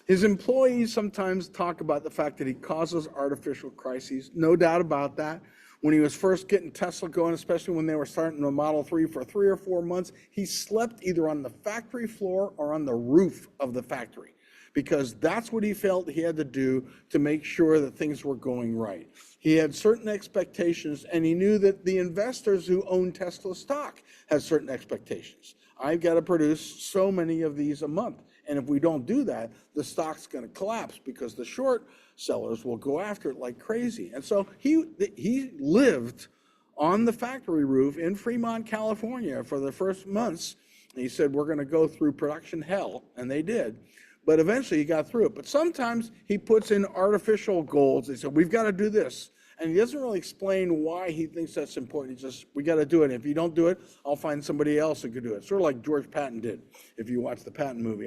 Speaker 2: His employees sometimes talk about the fact that he causes artificial crises. No doubt about that. When he was first getting Tesla going, especially when they were starting the Model 3 for 3 or 4 months, he slept either on the factory floor or on the roof of the factory, because that's what he felt he had to do to make sure that things were going right. He had certain expectations, and he knew that the investors who own Tesla stock had certain expectations. I've got to produce so many of these a month. And if we don't do that, the stock's going to collapse because the short sellers will go after it like crazy. And so he lived on the factory roof in Fremont, California for the first months. And he said, we're going to go through production hell, and they did. But eventually he got through it. But sometimes he puts in artificial goals. He said, we've got to do this. And he doesn't really explain why he thinks that's important. He just, we got to do it. If you don't do it, I'll find somebody else who could do it. Sort of like George Patton did. If you watch the Patton movie,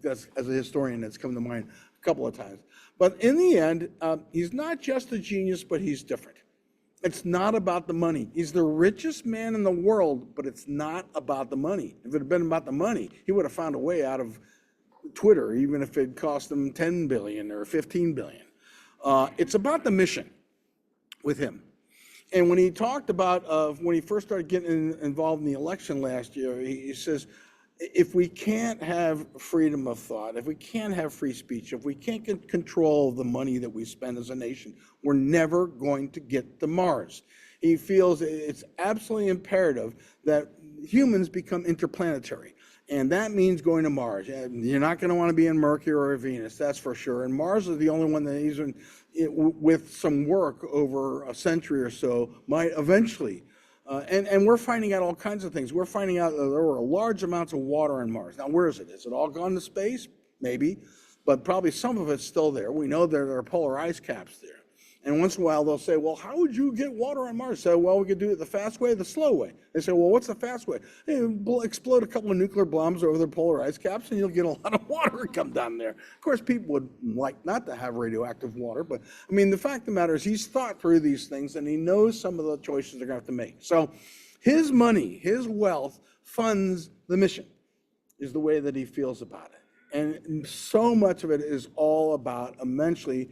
Speaker 2: that's, as a historian, that's come to mind a couple of times. But in the end, he's not just a genius, but he's different. It's not about the money. He's the richest man in the world, but it's not about the money. If it had been about the money, he would have found a way out of Twitter, even if it cost him $10 billion or $15 billion. It's about the mission with him. And when he talked about, when he first started getting involved in the election last year, he says, if we can't have freedom of thought, if we can't have free speech, if we can't get control of the money that we spend as a nation, we're never going to get to Mars. He feels it's absolutely imperative that humans become interplanetary. And that means going to Mars. You're not going to want to be in Mercury or Venus, that's for sure. And Mars is the only one that even, with some work over a century or so, might eventually. And we're finding out all kinds of things. We're finding out that there were large amounts of water on Mars. Now, where is it? Is it all gone to space? Maybe. But probably some of it's still there. We know there are polar ice caps there. And once in a while, they'll say, well, how would you get water on Mars? Say, well, we could do it the fast way, the slow way. They say, well, what's the fast way? Hey, explode a couple of nuclear bombs over the polar ice caps, and you'll get a lot of water come down there. Of course, people would like not to have radioactive water, but, I mean, the fact of the matter is he's thought through these things, and he knows some of the choices they're going to have to make. So his money, his wealth, funds the mission, is the way that he feels about it. And so much of it is all about eventually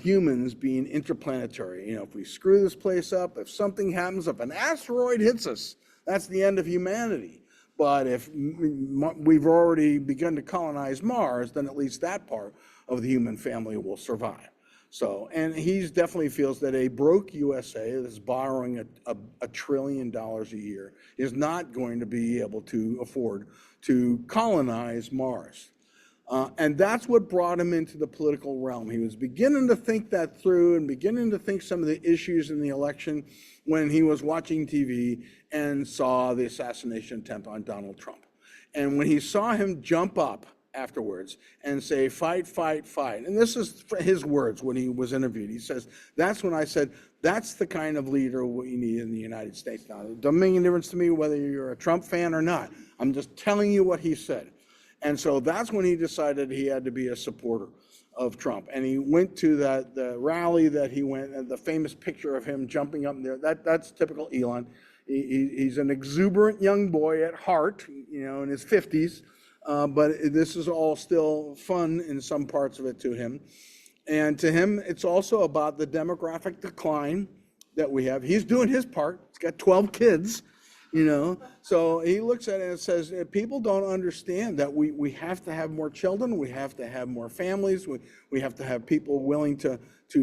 Speaker 2: humans being interplanetary. You know, if we screw this place up, if something happens, if an asteroid hits us, that's the end of humanity. But if we've already begun to colonize Mars, then at least that part of the human family will survive. So, and he definitely feels that a broke USA that's borrowing $1 trillion a year is not going to be able to afford to colonize Mars. And that's what brought him into the political realm. He was beginning to think that through and beginning to think some of the issues in the election when he was watching TV and saw the assassination attempt on Donald Trump. And when he saw him jump up afterwards and say, fight, fight, fight. And this is his words when he was interviewed. He says, that's when I said, that's the kind of leader we need in the United States now. It doesn't make any difference to me whether you're a Trump fan or not. I'm just telling you what he said. And so that's when he decided he had to be a supporter of Trump. And he went to the rally that he went, and the famous picture of him jumping up there. That's typical Elon. He's an exuberant young boy at heart, in his 50s. But this is all still fun in some parts of it to him. And to him, it's also about the demographic decline that we have. He's doing his part. He's got 12 kids. So he looks at it and says, people don't understand that we have to have more children, we have to have more families, we have to have people willing to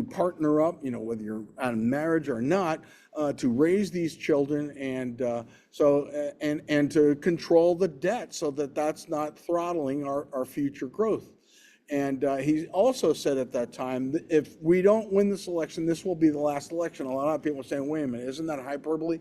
Speaker 2: partner up, whether you're on marriage or not, to raise these children and and to control the debt so that that's not throttling our future growth. And he also said at that time, that if we don't win this election, this will be the last election. A lot of people are saying, wait a minute, isn't that hyperbole?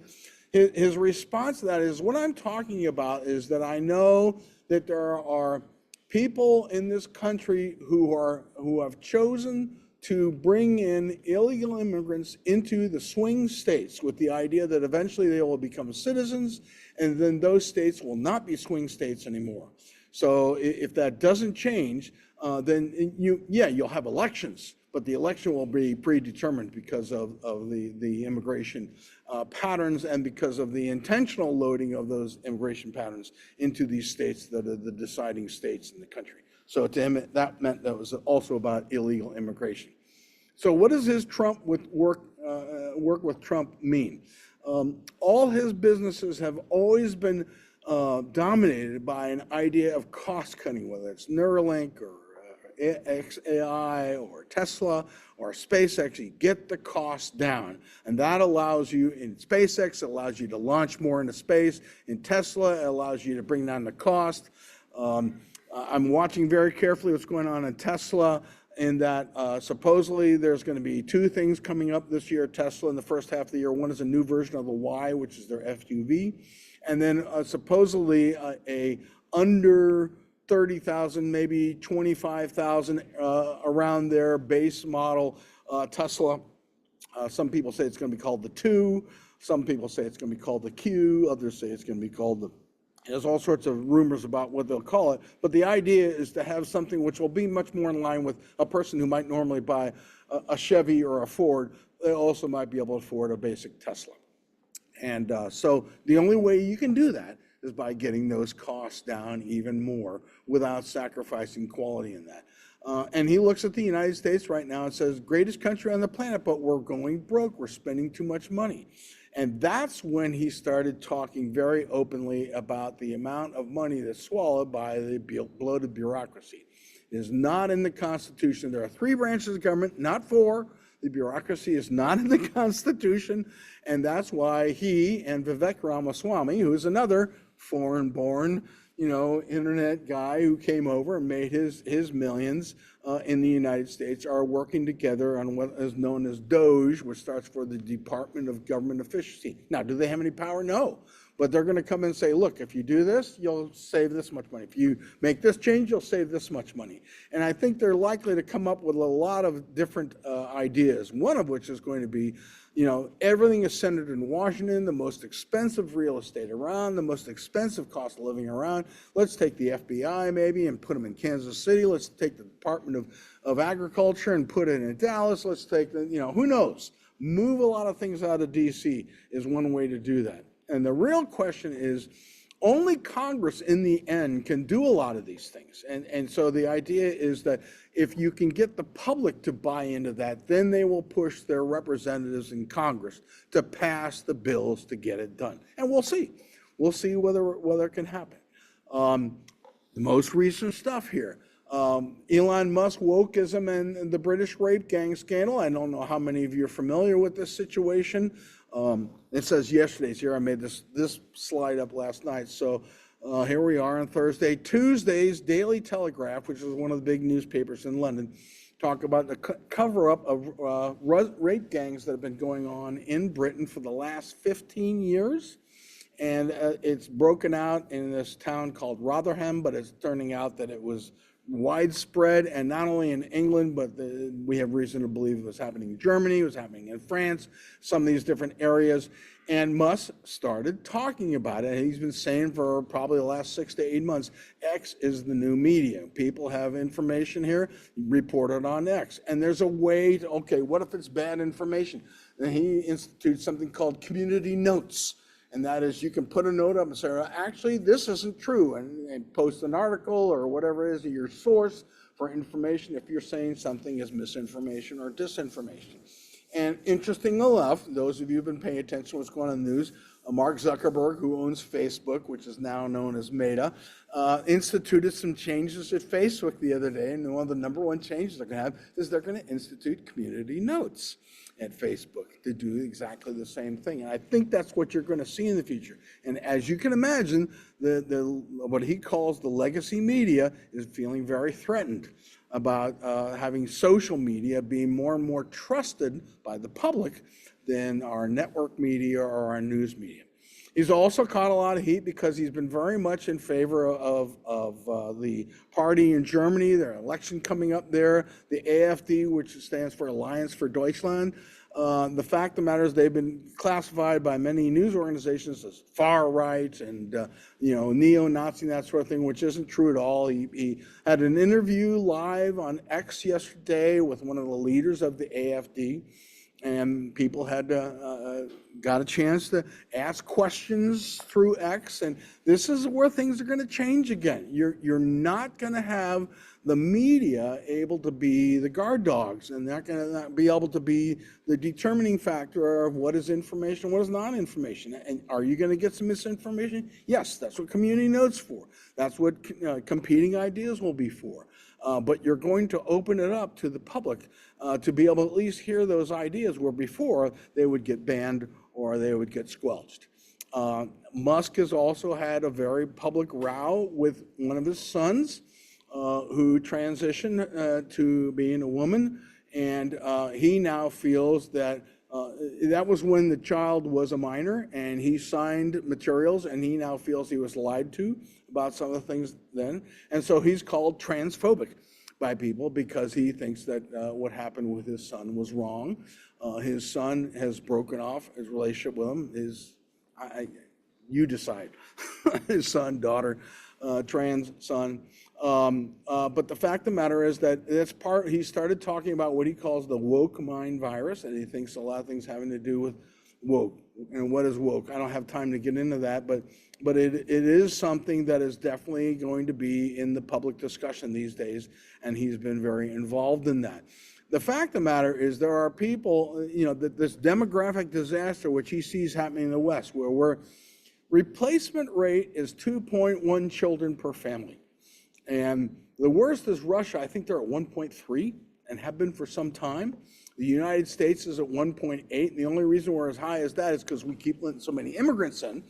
Speaker 2: His response to that is, what I'm talking about is that I know that there are people in this country who have chosen to bring in illegal immigrants into the swing states with the idea that eventually they will become citizens, and then those states will not be swing states anymore. So if that doesn't change, then you'll have elections, but the election will be predetermined because of the immigration patterns and because of the intentional loading of those immigration patterns into these states that are the deciding states in the country. So to him, that meant that was also about illegal immigration. So what does his Trump work with Trump mean? All his businesses have always been dominated by an idea of cost cutting, whether it's Neuralink or AI or Tesla or SpaceX. You get the cost down, and that allows you, in SpaceX, it allows you to launch more into space. In Tesla, it allows you to bring down the cost. I'm watching very carefully what's going on in Tesla, in that supposedly there's going to be two things coming up this year at Tesla in the first half of the year. One is a new version of the Y, which is their SUV, and then supposedly a under 30,000, maybe 25,000 around their base model Tesla. Some people say it's going to be called the 2. Some people say it's going to be called the Q. Others say it's going to be called the... There's all sorts of rumors about what they'll call it. But the idea is to have something which will be much more in line with a person who might normally buy a Chevy or a Ford. They also might be able to afford a basic Tesla. And so the only way you can do that is by getting those costs down even more without sacrificing quality in that. And he looks at the United States right now and says, greatest country on the planet, but we're going broke. We're spending too much money. And that's when he started talking very openly about the amount of money that's swallowed by the bloated bureaucracy. It is not in the Constitution. There are 3 branches of government, not 4. The bureaucracy is not in the Constitution. And that's why he and Vivek Ramaswamy, who is another foreign-born, internet guy who came over and made his millions in the United States, are working together on what is known as DOGE, which starts for the Department of Government Efficiency. Now, do they have any power? No. But they're going to come and say, look, if you do this, you'll save this much money. If you make this change, you'll save this much money. And I think they're likely to come up with a lot of different ideas, one of which is going to be, everything is centered in Washington, the most expensive real estate around, the most expensive cost of living around. Let's take the FBI maybe and put them in Kansas City. Let's take the Department of Agriculture and put it in Dallas. Let's take the, who knows? Move a lot of things out of DC is one way to do that. And the real question is, only Congress in the end can do a lot of these things. And so the idea is that if you can get the public to buy into that, then they will push their representatives in Congress to pass the bills to get it done. And we'll see. We'll see whether it can happen. The most recent stuff here. Elon Musk, wokeism, and the British rape gang scandal. I don't know how many of you are familiar with this situation. It says yesterday's here. I made this slide up last night. So Here we are on Thursday. Tuesday's Daily Telegraph, which is one of the big newspapers in London, talk about the cover-up of rape gangs that have been going on in Britain for the last 15 years. And it's broken out in this town called Rotherham, but it's turning out that it was widespread, and not only in England, but we have reason to believe it was happening in Germany, it was happening in France, some of these different areas. And Musk started talking about it. And he's been saying for probably the last 6 to 8 months, X is the new media. People have information here, report it on X. And there's a way to, okay, what if it's bad information? And he institutes something called community notes. And that is, you can put a note up and say, well, actually, this isn't true, and post an article or whatever it is, your source for information if you're saying something is misinformation or disinformation. And interesting enough, those of you who've been paying attention to what's going on in the news, Mark Zuckerberg, who owns Facebook, which is now known as Meta, instituted some changes at Facebook the other day. And one of the #1 changes they're going to have is they're going to institute community notes at Facebook to do exactly the same thing. And I think that's what you're going to see in the future. And as you can imagine, what he calls the legacy media is feeling very threatened about having social media being more and more trusted by the public than our network media or our news media. He's also caught a lot of heat because he's been very much in favor of the party in Germany, their election coming up there, the AfD, which stands for Alliance for Deutschland. The fact of the matter is they've been classified by many news organizations as far right and neo-Nazi and that sort of thing, which isn't true at all. He had an interview live on X yesterday with one of the leaders of the AfD. And people had got a chance to ask questions through X, and this is where things are going to change again. You're not going to have the media able to be the guard dogs, and they're going to be able to be the determining factor of what is information, what is not information. And are you going to get some misinformation? Yes, that's what community notes for. That's what competing ideas will be for. But you're going to open it up to the public to be able to at least hear those ideas where before they would get banned or they would get squelched. Musk has also had a very public row with one of his sons who transitioned to being a woman, and he now feels that that was when the child was a minor, and he signed materials, and he now feels he was lied to about some of the things then. And so he's called transphobic by people because he thinks that what happened with his son was wrong. His son has broken off his relationship with him. You decide, his son, daughter, trans son. But the fact of the matter is that he started talking about what he calls the woke mind virus, and he thinks a lot of things having to do with woke. And what is woke? I don't have time to get into that, but it is something that is definitely going to be in the public discussion these days, and he's been very involved in that. The fact of the matter is there are people, that this demographic disaster which he sees happening in the West, where replacement rate is 2.1 children per family. And the worst is Russia. I think they're at 1.3 and have been for some time. The United States is at 1.8. And the only reason we're as high as that is because we keep letting so many immigrants in.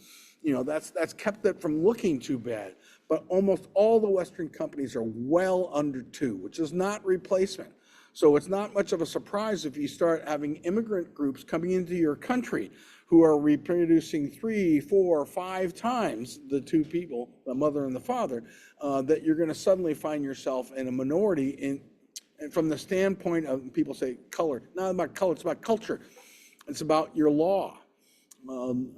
Speaker 2: That's kept it from looking too bad. But almost all the Western companies are well under 2, which is not replacement. So it's not much of a surprise if you start having immigrant groups coming into your country who are reproducing 3, 4, 5 times the two people, the mother and the father, that you're going to suddenly find yourself in a minority and from the standpoint of, people say color, not about color, it's about culture. It's about your law.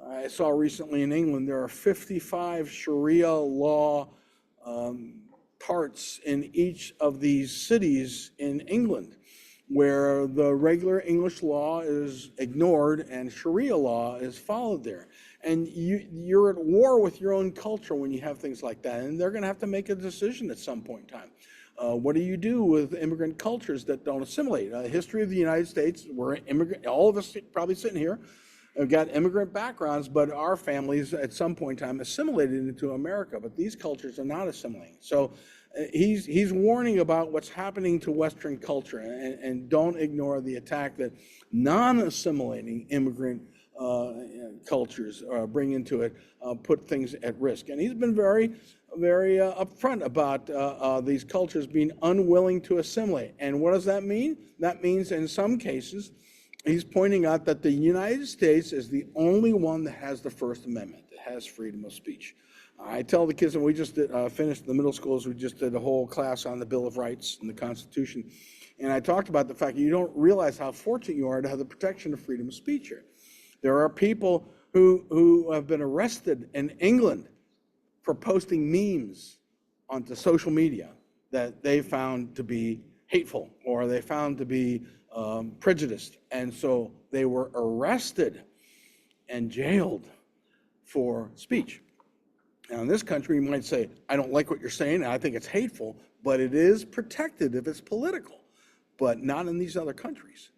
Speaker 2: I saw recently in England, there are 55 Sharia law parts in each of these cities in England where the regular English law is ignored and Sharia law is followed there. And you're at war with your own culture when you have things like that. And they're going to have to make a decision at some point in time. What do you do with immigrant cultures that don't assimilate? The history of the United States, we're immigrant, all of us probably sitting here have got immigrant backgrounds, but our families at some point in time assimilated into America, but these cultures are not assimilating. So he's warning about what's happening to Western culture, and don't ignore the attack that non-assimilating immigrant cultures bring into it put things at risk. And he's been very upfront about these cultures being unwilling to assimilate. And what does that mean? That means in some cases, he's pointing out that the United States is the only one that has the First Amendment, that has freedom of speech. I tell the kids, and we just finished the middle schools, we just did a whole class on the Bill of Rights and the Constitution. And I talked about the fact that you don't realize how fortunate you are to have the protection of freedom of speech here. There are people who have been arrested in England for posting memes onto social media that they found to be hateful or they found to be prejudiced. And so they were arrested and jailed for speech. Now, in this country, you might say, I don't like what you're saying, and I think it's hateful, but it is protected if it's political, but not in these other countries.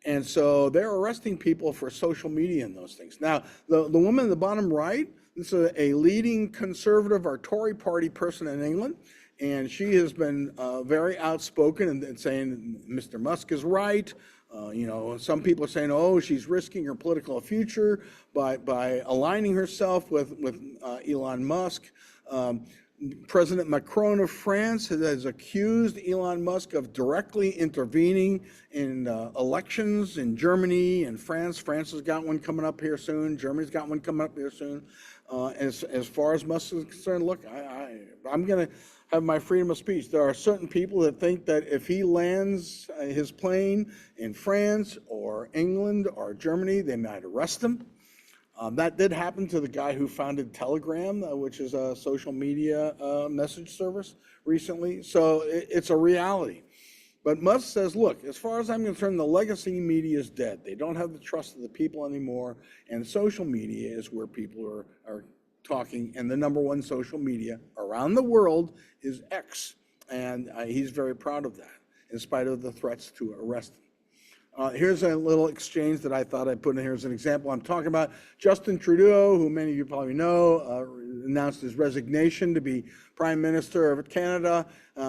Speaker 2: And so they're arresting people for social media and those things. Now, the woman in the bottom right, this is a leading conservative or Tory party person in England, and she has been very outspoken and saying Mr. Musk is right. Some people are saying, oh, she's risking her political future by aligning herself with Elon Musk. President Macron of France has accused Elon Musk of directly intervening in elections in Germany and France. France has got one coming up here soon. Germany's got one coming up here soon. As far as Musk is concerned, look, I'm going to have my freedom of speech. There are certain people that think that if he lands his plane in France or England or Germany, they might arrest him. That did happen to the guy who founded Telegram, which is a social media message service recently. So it's a reality. But Musk says, look, as far as I'm concerned, the legacy media is dead. They don't have the trust of the people anymore. And social media is where people are talking. And the number one social media around the world is X. And he's very proud of that, in spite of the threats to arrest him. Here's a little exchange that I thought I'd put in here as an example. I'm talking about Justin Trudeau, who many of you probably know, announced his resignation to be Prime Minister of Canada.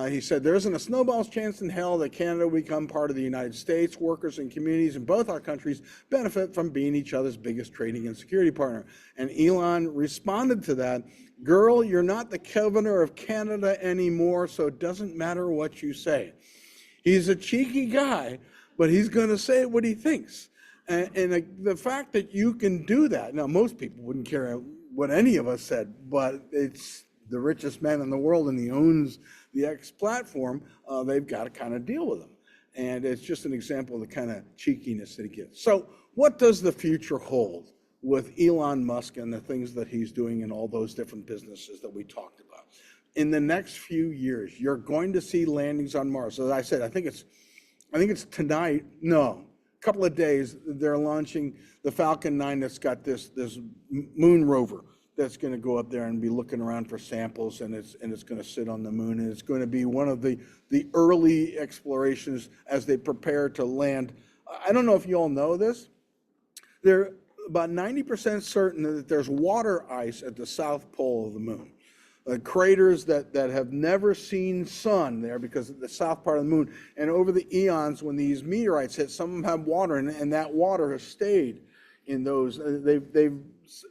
Speaker 2: He said, there isn't a snowball's chance in hell that Canada will become part of the United States. Workers and communities in both our countries benefit from being each other's biggest trading and security partner. And Elon responded to that, girl, you're not the governor of Canada anymore, so it doesn't matter what you say. He's a cheeky guy, but he's going to say what he thinks. And the fact that you can do that, now most people wouldn't care what any of us said, but it's the richest man in the world and he owns the X platform, they've got to kind of deal with him. And it's just an example of the kind of cheekiness that he gives. So what does the future hold with Elon Musk and the things that he's doing in all those different businesses that we talked about? In the next few years, you're going to see landings on Mars. As I said, I think it's tonight, no, a couple of days, they're launching the Falcon 9 that's got this moon rover that's going to go up there and be looking around for samples, and it's going to sit on the moon, and it's going to be one of the early explorations as they prepare to land. I don't know if you all know this. They're about 90% certain that there's water ice at the south pole of the moon. Craters that have never seen sun there because of the south part of the moon. And over the eons, when these meteorites hit, some of them have water, and that water has stayed in those. They've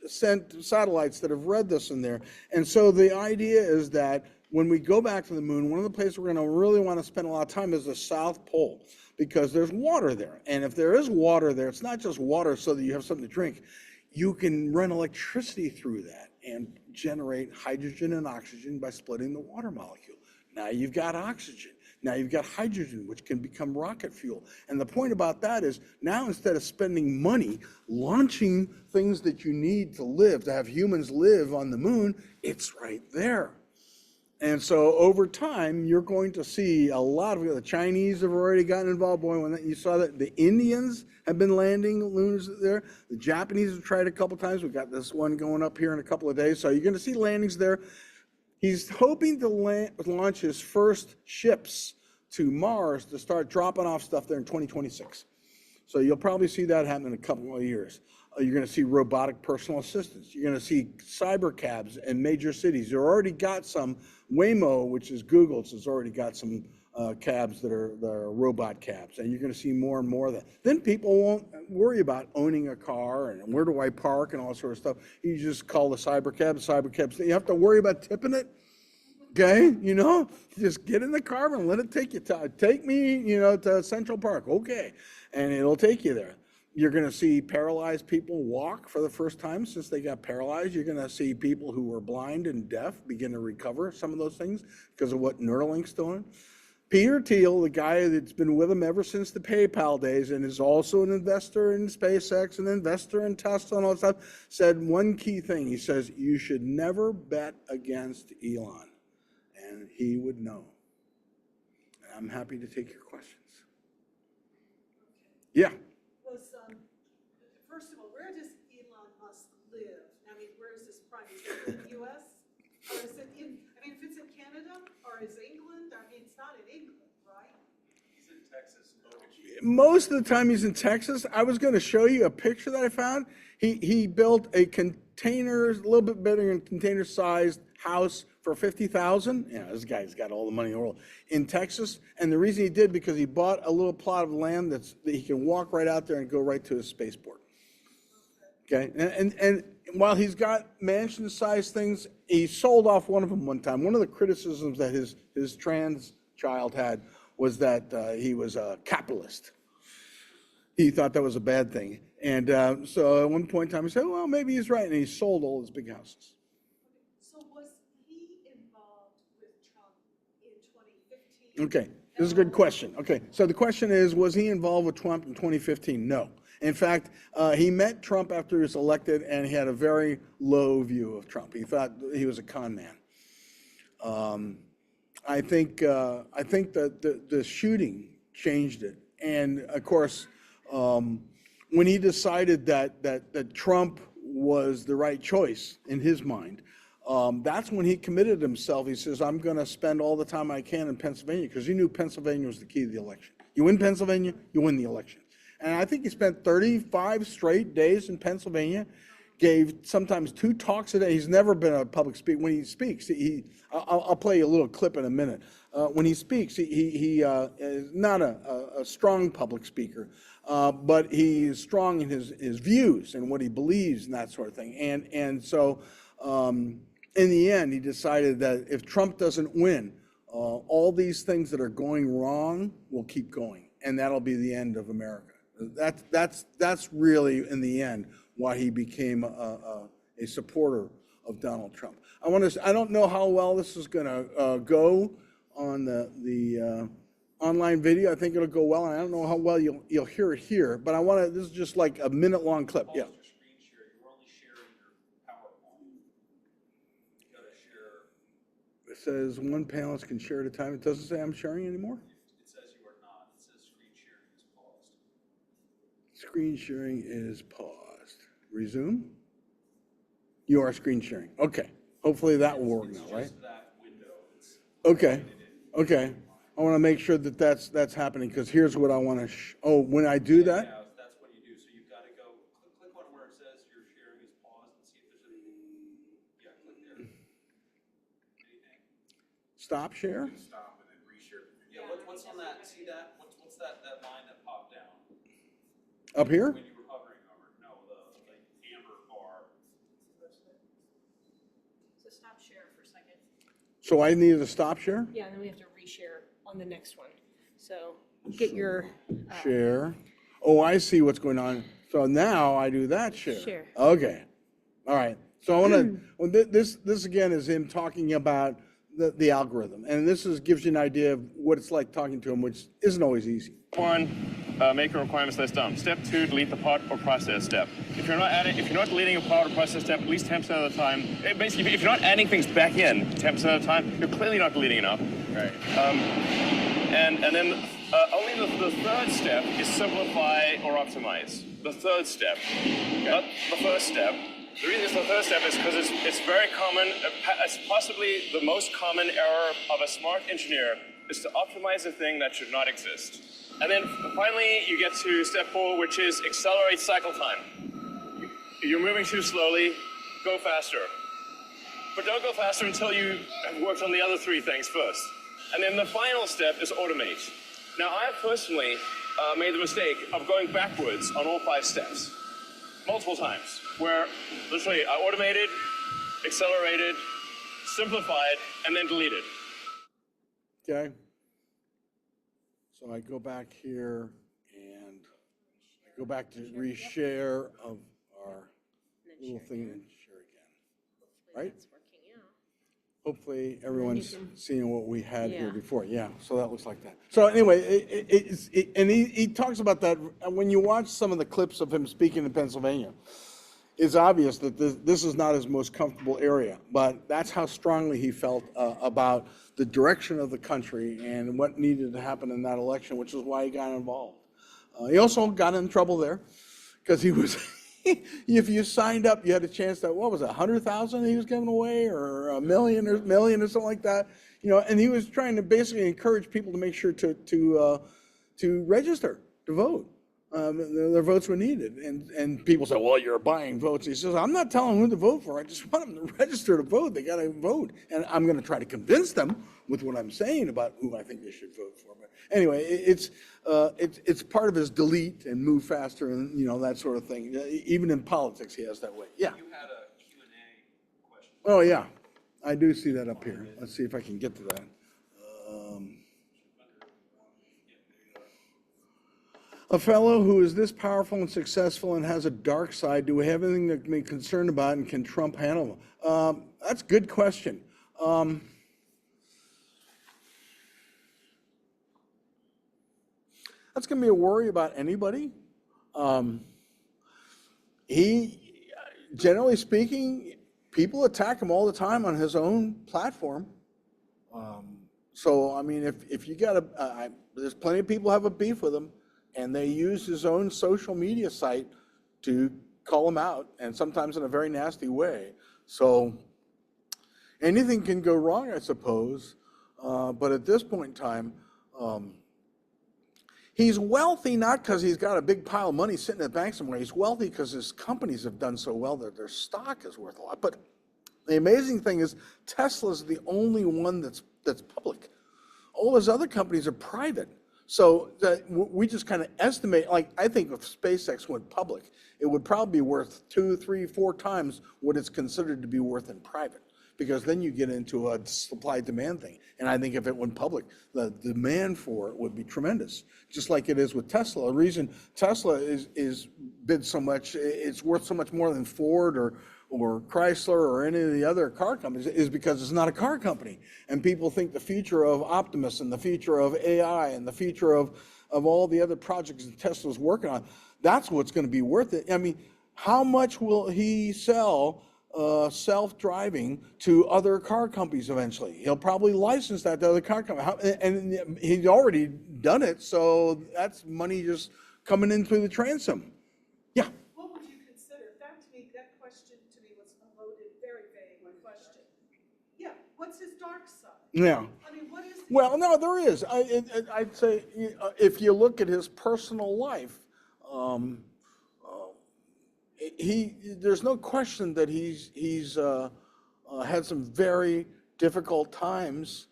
Speaker 2: sent satellites that have read this in there. And so the idea is that when we go back to the moon, one of the places we're going to really want to spend a lot of time is the South Pole, because there's water there. And if there is water there, it's not just water so that you have something to drink. You can run electricity through that and generate hydrogen and oxygen by splitting the water molecule. Now you've got oxygen. Now you've got hydrogen, which can become rocket fuel. And the point about that is now, instead of spending money launching things that you need to live, to have humans live on the moon, it's right there. And so over time, you're going to see a lot of the Chinese have already gotten involved. Boy, when you saw that the Indians have been landing lunars there. The Japanese have tried a couple times. We've got this one going up here in a couple of days. So you're going to see landings there. He's hoping to launch his first ships to Mars to start dropping off stuff there in 2026. So you'll probably see that happen in a couple of years. You're going to see robotic personal assistants. You're going to see cyber cabs in major cities. You already got some Waymo, which is Google's, has already got some cabs that are robot cabs, and you're going to see more and more of that. Then people won't worry about owning a car and where do I park and all that sort of stuff. You just call the cybercab. You have to worry about tipping it. Okay, just get in the car and let it take you take me, to Central Park. Okay, and it'll take you there. You're going to see paralyzed people walk for the first time since they got paralyzed. You're going to see people who were blind and deaf begin to recover some of those things because of what Neuralink's doing. Peter Thiel, the guy that's been with him ever since the PayPal days and is also an investor in SpaceX, an investor in Tesla and all that stuff, said one key thing. He says, you should never bet against Elon. And he would know. And I'm happy to take your questions. Yeah.
Speaker 3: First of all, where does Elon Musk live? I mean, where is his prime? Is it in the U.S.? Or is it if it's in Canada or is England? I mean, it's not in England, right?
Speaker 4: He's in Texas.
Speaker 2: Most of the time he's in Texas. I was going to show you a picture that I found. He built a container, a little bit bigger than container-sized house for $50,000. This guy's got all the money in the world in Texas. And the reason he did, because he bought a little plot of land that he can walk right out there and go right to his spaceport. Okay, and while he's got mansion-sized things, he sold off one of them one time. One of the criticisms that his trans child had was that he was a capitalist. He thought that was a bad thing. And so at one point in time, he said, well, maybe he's right. And he sold all his big houses.
Speaker 3: So was he involved with Trump in 2015?
Speaker 2: Okay, this is a good question. Okay, so the question is, was he involved with Trump in 2015? No. In fact, he met Trump after he was elected, and he had a very low view of Trump. He thought he was a con man. I think that the shooting changed it. And of course, when he decided that Trump was the right choice in his mind, that's when he committed himself. He says, I'm going to spend all the time I can in Pennsylvania, because he knew Pennsylvania was the key to the election. You win Pennsylvania, you win the election. And I think he spent 35 straight days in Pennsylvania, gave sometimes 2 talks a day. He's never been a public speaker. When he speaks, I'll play you a little clip in a minute. When he speaks, he is not a strong public speaker, but he is strong in his views and what he believes and that sort of thing. And so in the end, he decided that if Trump doesn't win, all these things that are going wrong will keep going, and that'll be the end of America. That's really, in the end, why he became a supporter of Donald Trump. I don't know how well this is going to go on the online video. I think it'll go well, and I don't know how well you'll hear it here. But this is just like a minute-long clip. Yeah.
Speaker 4: Your screen share. You're only sharing your PowerPoint. You gotta share.
Speaker 2: It says one panelist can share at a time. It doesn't say I'm sharing anymore.
Speaker 4: It says you are not. It says screen sharing is paused.
Speaker 2: Screen sharing is paused. Resume. You are screen sharing. Okay. Hopefully that will work now, right?
Speaker 4: Just that window.
Speaker 2: Okay. Okay. I want to make sure that that's happening, because here's what I want to. When I do that.
Speaker 4: Yeah, that's what you do. So you've got to go click on where it says your sharing is paused and see if there's anything. Yeah, click there. Anything.
Speaker 2: Stop share.
Speaker 4: Stop and then reshare. Yeah. What's on that? See that? What's that line that popped down?
Speaker 2: Up here?
Speaker 4: When you were hovering over it. No, the amber bar.
Speaker 1: So stop share for a second.
Speaker 2: So I needed to stop share?
Speaker 1: Yeah, and then we have to reshare on the next one. So get your
Speaker 2: Share. Oh, I see what's going on. So now I do that share.
Speaker 1: Share.
Speaker 2: Okay. All right. So I want to, this again is him talking about the algorithm. And this gives you an idea of what it's like talking to him, which isn't always easy.
Speaker 5: 1, make your requirements list dumb. Step 2, delete the part or process step. If you're not deleting a part or process step at least 10% of the time, basically, if you're not adding things back in 10% of the time, you're clearly not deleting enough.
Speaker 4: Right.
Speaker 5: And then only the third step is simplify or optimize. The third step, not the first step. The reason it's the third step is because it's very common. It's possibly the most common error of a smart engineer is to optimize a thing that should not exist. And then finally, you get to step 4, which is accelerate cycle time. You're moving too slowly, go faster. but don't go faster until you have worked on the other three things first. And then the final step is automate. Now, I have personally made the mistake of going backwards on all 5 steps multiple times, where literally I automated, accelerated, simplified, and then deleted.
Speaker 2: Okay. So I go back here and I go back to reshare of our little thing and share again. Right?
Speaker 1: That's working, yeah.
Speaker 2: Hopefully everyone's seeing what we had here
Speaker 1: Yeah.
Speaker 2: before. Yeah, so that looks like that. So anyway, and he talks about that when you watch some of the clips of him speaking in Pennsylvania. It's obvious that this is not his most comfortable area, but that's how strongly he felt about the direction of the country and what needed to happen in that election, which is why he got involved. He also got in trouble there because he was, if you signed up, you had a chance that, what was it, 100,000 he was giving away, or a million or something like that, and he was trying to basically encourage people to make sure to register, to vote. Their votes were needed. And people say, well, you're buying votes. He says, I'm not telling them who to vote for. I just want them to register to vote. They got to vote. And I'm going to try to convince them with what I'm saying about who I think they should vote for. But anyway, it's part of his delete and move faster and, that sort of thing. Even in politics, he has that way. Yeah.
Speaker 4: You had a Q&A question.
Speaker 2: Oh, yeah. I do see that up here. Let's see if I can get to that. A fellow who is this powerful and successful and has a dark side, do we have anything to be concerned about, and can Trump handle them? That's a good question. That's going to be a worry about anybody. Generally speaking, people attack him all the time on his own platform. So, I mean, if you got there's plenty of people who have a beef with him, and they use his own social media site to call him out, and sometimes in a very nasty way. So anything can go wrong, I suppose. But at this point in time, he's wealthy not because he's got a big pile of money sitting in the bank somewhere. He's wealthy because his companies have done so well that their stock is worth a lot. But the amazing thing is Tesla's the only one that's public. All his other companies are private. So we just kind of estimate, like, I think if SpaceX went public, it would probably be worth 2, 3, 4 times what it's considered to be worth in private, because then you get into a supply-demand thing. And I think if it went public, the demand for it would be tremendous, just like it is with Tesla. The reason Tesla is bid so much, it's worth so much more than Ford or Chrysler or any of the other car companies is because it's not a car company. And people think the future of Optimus and the future of AI and the future of all the other projects that Tesla's working on, that's what's going to be worth it. I mean, how much will he sell self-driving to other car companies eventually? He'll probably license that to other car companies. And he's already done it, so that's money just coming in through the transom. Yeah.
Speaker 3: What would you consider? That question to me was a loaded, very vague question. Yeah, what's his dark side?
Speaker 2: Yeah.
Speaker 3: I mean, what is?
Speaker 2: Well, no, there is. I'd say if you look at his personal life, there's no question that he's had some very difficult times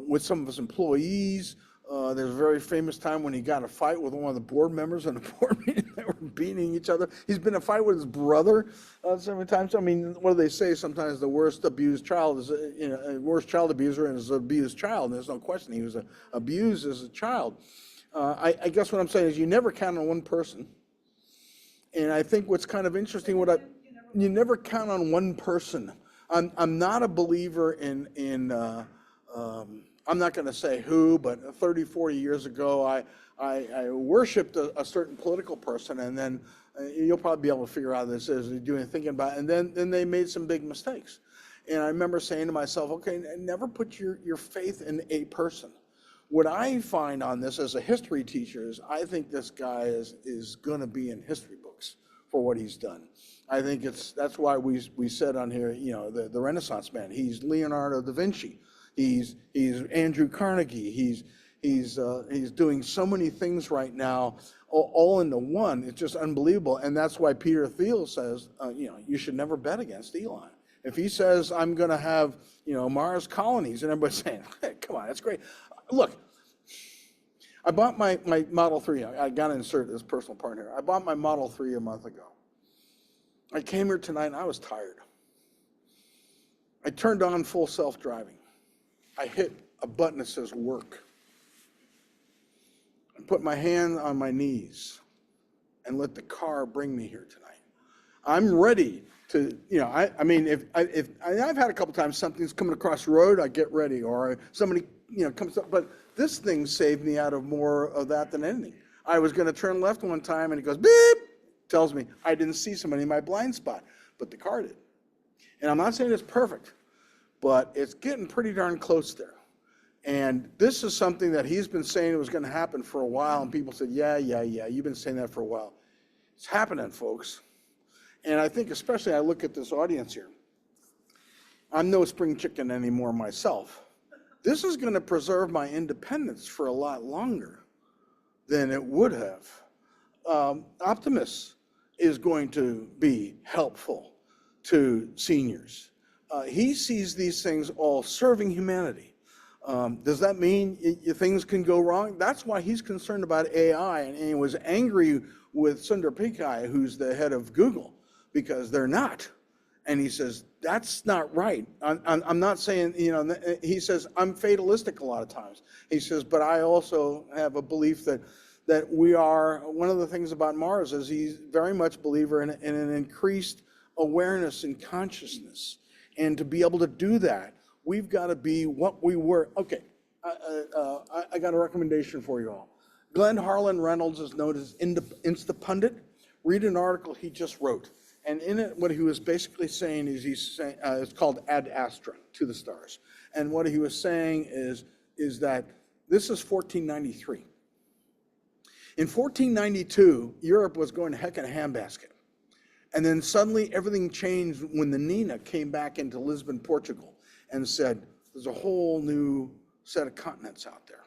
Speaker 2: with some of his employees. There's a very famous time when he got in a fight with one of the board members in a board meeting. They were beating each other. He's been in a fight with his brother so many times. I mean, what do they say? Sometimes the worst abused child is, worst child abuser is an abused child. And there's no question he was abused as a child. I guess what I'm saying is you never count on one person. And I think what's kind of interesting, you never count on one person. I'm not a believer in I'm not going to say who, but 30, 40 years ago, I worshipped a certain political person, and then you'll probably be able to figure out this is doing thinking about it, and then they made some big mistakes. And I remember saying to myself, okay, never put your faith in a person. What I find on this as a history teacher is I think this guy is going to be in history books for what he's done. I think that's why we said on here, the Renaissance man. He's Leonardo da Vinci. He's Andrew Carnegie. He's doing so many things right now, all into one. It's just unbelievable, and that's why Peter Thiel says, you should never bet against Elon. If he says, I'm going to have, Mars colonies, and everybody's saying, hey, come on, that's great. Look, I bought my Model 3. I got to insert this personal part here. I bought my Model 3 a month ago. I came here tonight and I was tired. I turned on full self-driving. I hit a button that says work. I put my hand on my knees and let the car bring me here tonight. I'm ready to, I mean, if I've had a couple times something's coming across the road, I get ready, or somebody, comes up, but this thing saved me out of more of that than anything. I was going to turn left one time and it goes beep, tells me I didn't see somebody in my blind spot, but the car did. And I'm not saying it's perfect, but it's getting pretty darn close there. And this is something that he's been saying was going to happen for a while, and people said, yeah, you've been saying that for a while. It's happening, folks. And I think especially I look at this audience here. I'm no spring chicken anymore myself. This is going to preserve my independence for a lot longer than it would have. Optimus is going to be helpful to seniors. He sees these things all serving humanity. Does that mean things can go wrong? That's why he's concerned about AI, and he was angry with Sundar Pichai, who's the head of Google, because they're not. And he says, that's not right. I'm not saying, he says, I'm fatalistic a lot of times. He says, but I also have a belief that we are, one of the things about Mars is he's very much a believer in an increased awareness and consciousness. And to be able to do that, we've got to be what we were. Okay, I got a recommendation for you all. Glenn Harlan Reynolds is known as Instapundit. Read an article he just wrote. And in it, what he was basically saying is, it's called Ad Astra, to the stars. And what he was saying is that this is 1493. In 1492, Europe was going to heck in a handbasket. And then suddenly everything changed when the Nina came back into Lisbon, Portugal, and said, there's a whole new set of continents out there.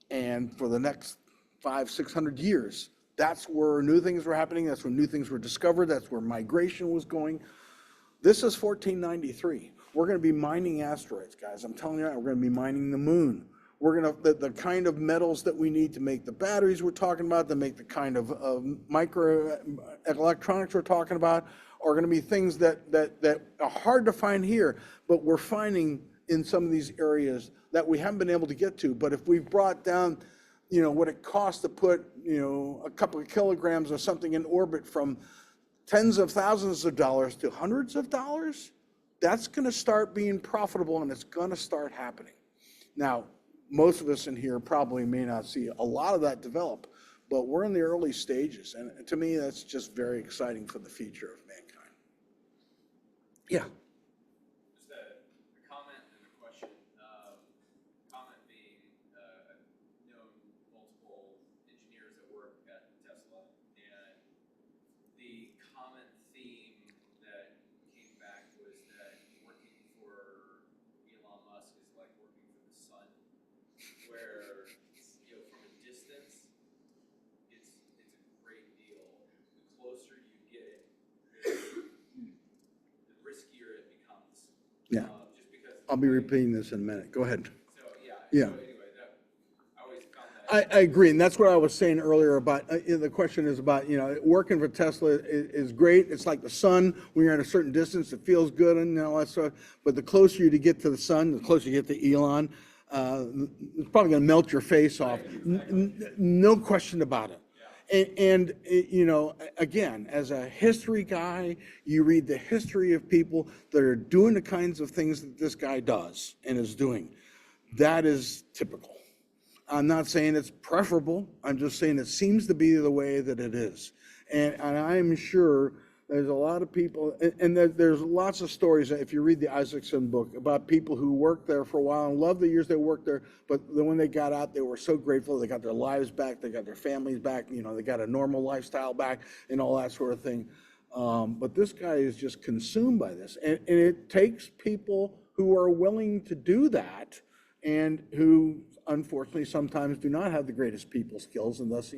Speaker 2: And for the next 500-600 years, that's where new things were happening. That's when new things were discovered. That's where migration was going. This is 1493. We're going to be mining asteroids, guys. I'm telling you, we're going to be mining the moon. We're going to, the kind of metals that we need to make the batteries we're talking about, to make the kind of micro electronics we're talking about, are going to be things that are hard to find here, but we're finding in some of these areas that we haven't been able to get to. But if we brought down, what it costs to put, a couple of kilograms or something in orbit from tens of thousands of dollars to hundreds of dollars, that's going to start being profitable, and it's going to start happening. Now, most of us in here probably may not see a lot of that develop, but we're in the early stages. And to me, that's just very exciting for the future of mankind. Yeah.
Speaker 6: Just a comment and a question. Comment being, I've known multiple engineers that work at Tesla, and the common theme that came back was that working for Elon Musk is like working for the sun, where from a distance, it's a great deal. The closer you get, the riskier it becomes.
Speaker 2: Yeah.
Speaker 6: Just because
Speaker 2: I'll be repeating this in a minute. Go ahead.
Speaker 6: So yeah.
Speaker 2: Yeah.
Speaker 6: So anyway, I always found that.
Speaker 2: I agree, and that's what I was saying earlier about, the question is about, working for Tesla is great. It's like the sun. When you're at a certain distance, it feels good and all that stuff. But the closer you get to the sun, the closer you get to Elon, it's probably going to melt your face off. No question about it. And again, as a history guy, you read the history of people that are doing the kinds of things that this guy does and is doing. That is typical. I'm not saying it's preferable. I'm just saying it seems to be the way that it is. And I'm sure there's a lot of people, and there's lots of stories, if you read the Isaacson book, about people who worked there for a while and loved the years they worked there, but then when they got out, they were so grateful. They got their lives back, they got their families back, they got a normal lifestyle back and all that sort of thing. But this guy is just consumed by this. And it takes people who are willing to do that and who unfortunately sometimes do not have the greatest people skills, and thus,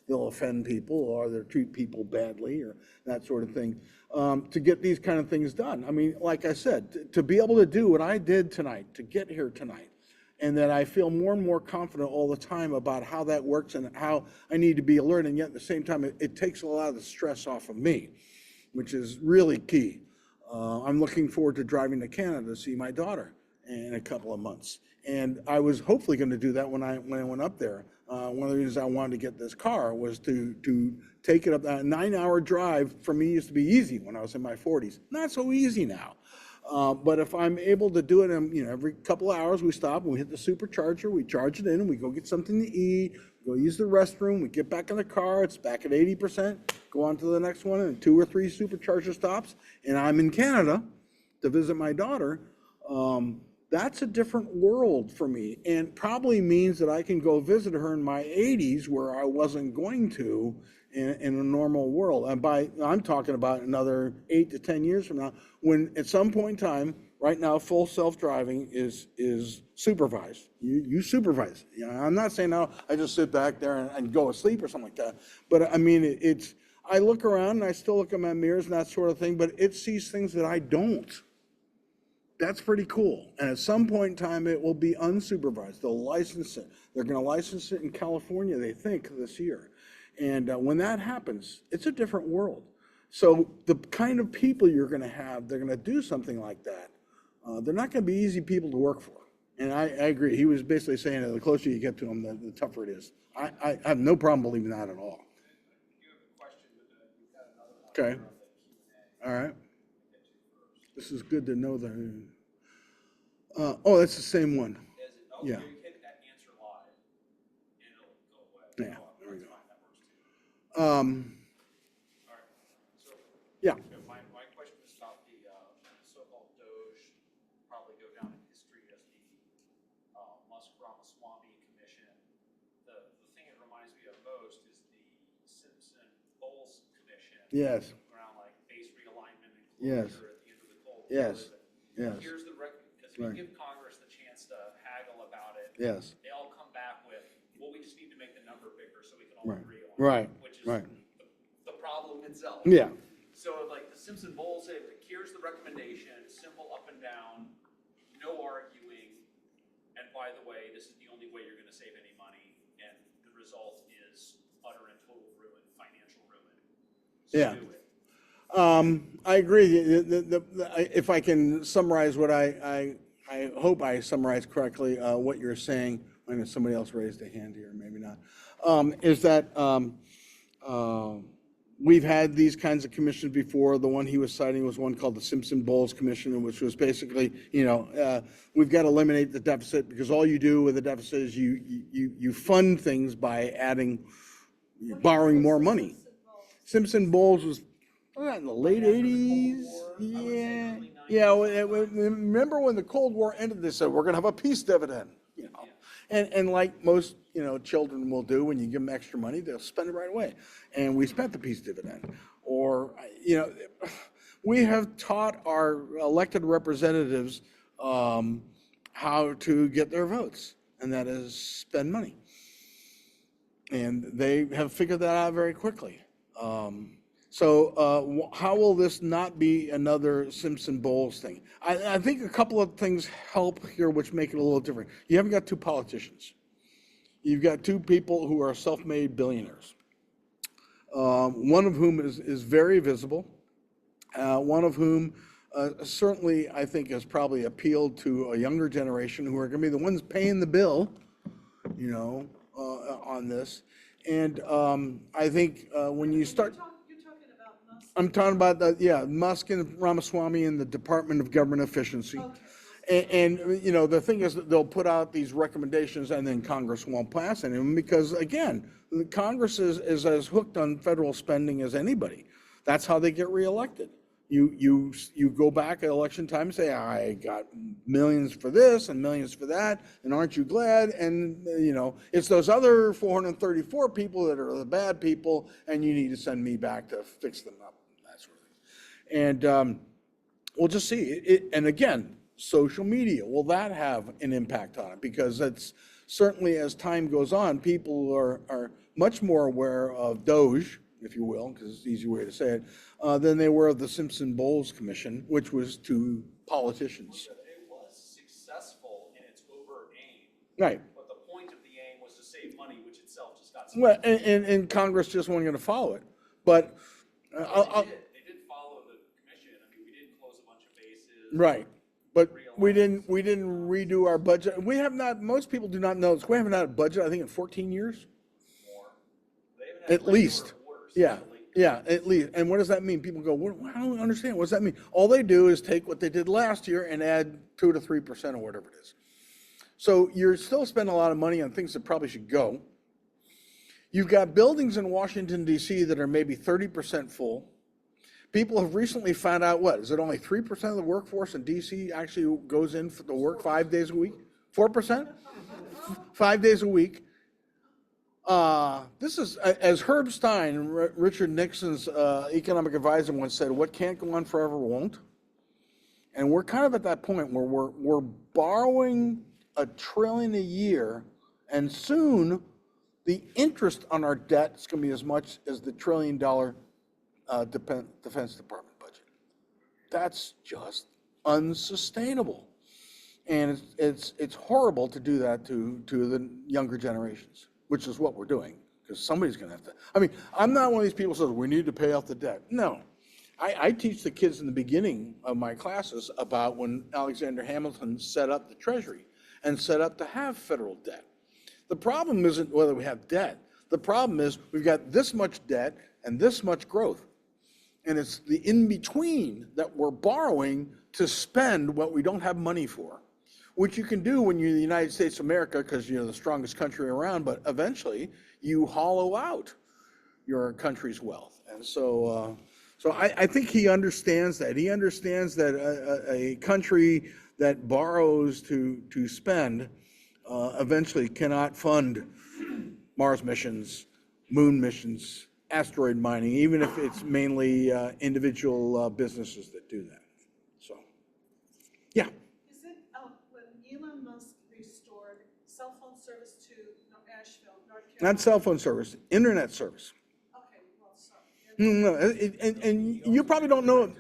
Speaker 2: they'll offend people or they'll treat people badly or that sort of thing, to get these kind of things done. I mean, like I said, to be able to do what I did tonight, to get here tonight, and that I feel more and more confident all the time about how that works and how I need to be alert, and yet at the same time, it takes a lot of the stress off of me, which is really key. I'm looking forward to driving to Canada to see my daughter in a couple of months. And I was hopefully going to do that when I went up there. One of the reasons I wanted to get this car was to take it up. A 9-hour drive for me used to be easy when I was in my 40s. Not so easy now. But if I'm able to do it, every couple of hours we stop and we hit the supercharger, we charge it in, and we go get something to eat, go use the restroom, we get back in the car, it's back at 80%, go on to the next one, and 2 or 3 supercharger stops, and I'm in Canada to visit my daughter. That's a different world for me, and probably means that I can go visit her in my 80s where I wasn't going to in a normal world. And I'm talking about another 8 to 10 years from now, when at some point in time, right now, full self-driving is supervised. You supervise. I'm not saying now I just sit back there and go asleep or something like that. But I mean, I look around and I still look at my mirrors and that sort of thing, but it sees things that I don't. That's pretty cool. And at some point in time, it will be unsupervised. They'll license it. They're going to license it in California, they think, this year. And when that happens, it's a different world. So the kind of people you're going to have, they're going to do something like that. They're not going to be easy people to work for. And I agree. He was basically saying that the closer you get to them, the tougher it is. I have no problem believing that at all.
Speaker 4: You have a question, but you've got another one.
Speaker 2: Okay. All right. This is good to know that. Oh, that's the same one.
Speaker 4: Is it? Oh,
Speaker 2: Yeah.
Speaker 4: you hit that answer live, and it'll go away.
Speaker 2: Yeah,
Speaker 4: Oh,
Speaker 2: there we
Speaker 4: that's
Speaker 2: go.
Speaker 4: fine, that works too. All right, so.
Speaker 2: Yeah.
Speaker 4: So my question is about the so-called Doge, probably go down in history as the Musk-Ramaswamy Commission. The thing it reminds me of most is the Simpson-Bowles Commission.
Speaker 2: Yes.
Speaker 4: Around like base realignment and
Speaker 2: Yes.
Speaker 4: closure at the end of the Cold War.
Speaker 2: Yes. Yes.
Speaker 4: Here's the because if
Speaker 2: Right.
Speaker 4: you give Congress the chance to haggle about it,
Speaker 2: Yes.
Speaker 4: they all come back with, well, we just need to make the number bigger so we can all
Speaker 2: Right.
Speaker 4: agree on
Speaker 2: Right.
Speaker 4: it, which is
Speaker 2: Right.
Speaker 4: the problem itself.
Speaker 2: Yeah.
Speaker 4: So like the Simpson-Bowles, here's the recommendation, simple up and down, no arguing, and by the way, this is the only way you're going to save any money, and the result is utter and total ruin, financial ruin. So
Speaker 2: Yeah.
Speaker 4: do it.
Speaker 2: I agree. If I can summarize what I hope I summarized correctly, what you're saying, I know somebody else raised a hand here, maybe not, is that we've had these kinds of commissions before. The one he was citing was one called the Simpson-Bowles Commission, which was basically, we've got to eliminate the deficit, because all you do with the deficit is you fund things by borrowing more money. Simpson-Bowles was in the late 80s. Yeah. Yeah. Remember when the Cold War ended, they said, we're going to have a peace dividend. And like most, children will do, when you give them extra money, they'll spend it right away. And we spent the peace dividend. Or, we have taught our elected representatives how to get their votes, and that is spend money. And they have figured that out very quickly. So how will this not be another Simpson-Bowles thing? I think a couple of things help here which make it a little different. You haven't got 2 politicians. You've got 2 people who are self-made billionaires. One of whom is very visible. One of whom certainly, I think, has probably appealed to a younger generation who are going to be the ones paying the bill, on this. And I think when you start...
Speaker 3: You're talking about Musk.
Speaker 2: I'm talking about Musk and Ramaswamy and the Department of Government Efficiency.
Speaker 3: Okay.
Speaker 2: And the thing is that they'll put out these recommendations and then Congress won't pass any of them because, again, Congress is as hooked on federal spending as anybody. That's how they get reelected. You go back at election time and say, I got millions for this and millions for that, and aren't you glad? And, it's those other 434 people that are the bad people, and you need to send me back to fix them up, that sort of thing. And we'll just see. And again, social media, will that have an impact on it? Because it's certainly as time goes on, people are much more aware of Doge, if you will, because it's an easy way to say it, than they were of the Simpson-Bowles Commission, which was to politicians.
Speaker 4: It was successful in its overt aim,
Speaker 2: Right.
Speaker 4: but the point of the aim was to save money, which itself just got
Speaker 2: Well,
Speaker 4: spent.
Speaker 2: and Congress just wasn't going to follow it. But
Speaker 4: They did follow the commission. I mean, we didn't close a bunch of bases.
Speaker 2: right. But we didn't redo our budget. We have not. Most people do not know this. We haven't had a budget, I think, in 14 years.
Speaker 4: More. They haven't had
Speaker 2: At least.
Speaker 4: orders,
Speaker 2: Yeah.
Speaker 4: certainly.
Speaker 2: Yeah, at least. And what does that mean? People go, well, I don't understand. What does that mean? All they do is take what they did last year and add 2 to 3% or whatever it is. So you're still spending a lot of money on things that probably should go. You've got buildings in Washington, D.C. that are maybe 30% full. People have recently found out, what, is it only 3% of the workforce in D.C. actually goes in for the work 5 days a week? 4%? 5 days a week. This is, as Herb Stein, Richard Nixon's economic advisor once said, what can't go on forever won't. And we're kind of at that point where we're borrowing $1 trillion a year, and soon the interest on our debt is going to be as much as the $1 trillion Defense Department budget. That's just unsustainable. And it's horrible to do that to the younger generations, which is what we're doing, because somebody's going to have to. I mean, I'm not one of these people who says we need to pay off the debt. No. I teach the kids in the beginning of my classes about when Alexander Hamilton set up the Treasury and set up to have federal debt. The problem isn't whether we have debt. The problem is we've got this much debt and this much growth. And it's the in-between that we're borrowing to spend what we don't have money for, which you can do when you're the United States of America because you're the strongest country around, but eventually you hollow out your country's wealth. And so I think he understands that. He understands that a country that borrows to spend eventually cannot fund Mars missions, moon missions, asteroid mining, even if it's mainly individual businesses that do that. So, yeah.
Speaker 3: Is it when Elon Musk restored cell phone service to Asheville, North Carolina?
Speaker 2: Not cell phone service, internet service.
Speaker 3: Okay, well, sorry.
Speaker 2: No, and you probably don't know.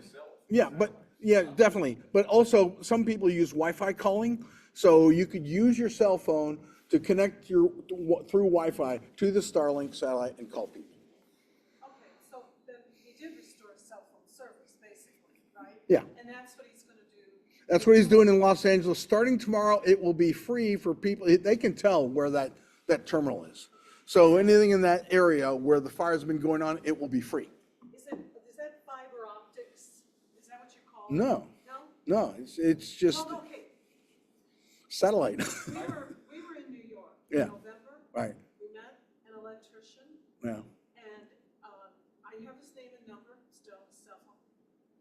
Speaker 2: Yeah, but yeah, definitely. But also, some people use Wi-Fi calling, so you could use your cell phone to connect through Wi-Fi to the Starlink satellite and call people.
Speaker 3: Okay, so then he did restore cell phone service, basically, right?
Speaker 2: Yeah.
Speaker 3: And that's what he's going to do.
Speaker 2: That's what he's doing in Los Angeles. Starting tomorrow, it will be free for people. They can tell where that terminal is. So anything in that area where the fire's been going on, it will be free.
Speaker 3: Is that fiber optics? Is that what you call it?
Speaker 2: No.
Speaker 3: No?
Speaker 2: No, it's just
Speaker 3: Oh, okay.
Speaker 2: satellite.
Speaker 3: We were in New York
Speaker 2: Yeah.
Speaker 3: in November.
Speaker 2: Right.
Speaker 3: We met an electrician,
Speaker 2: Yeah.
Speaker 3: and I have his name and number still, his cell phone.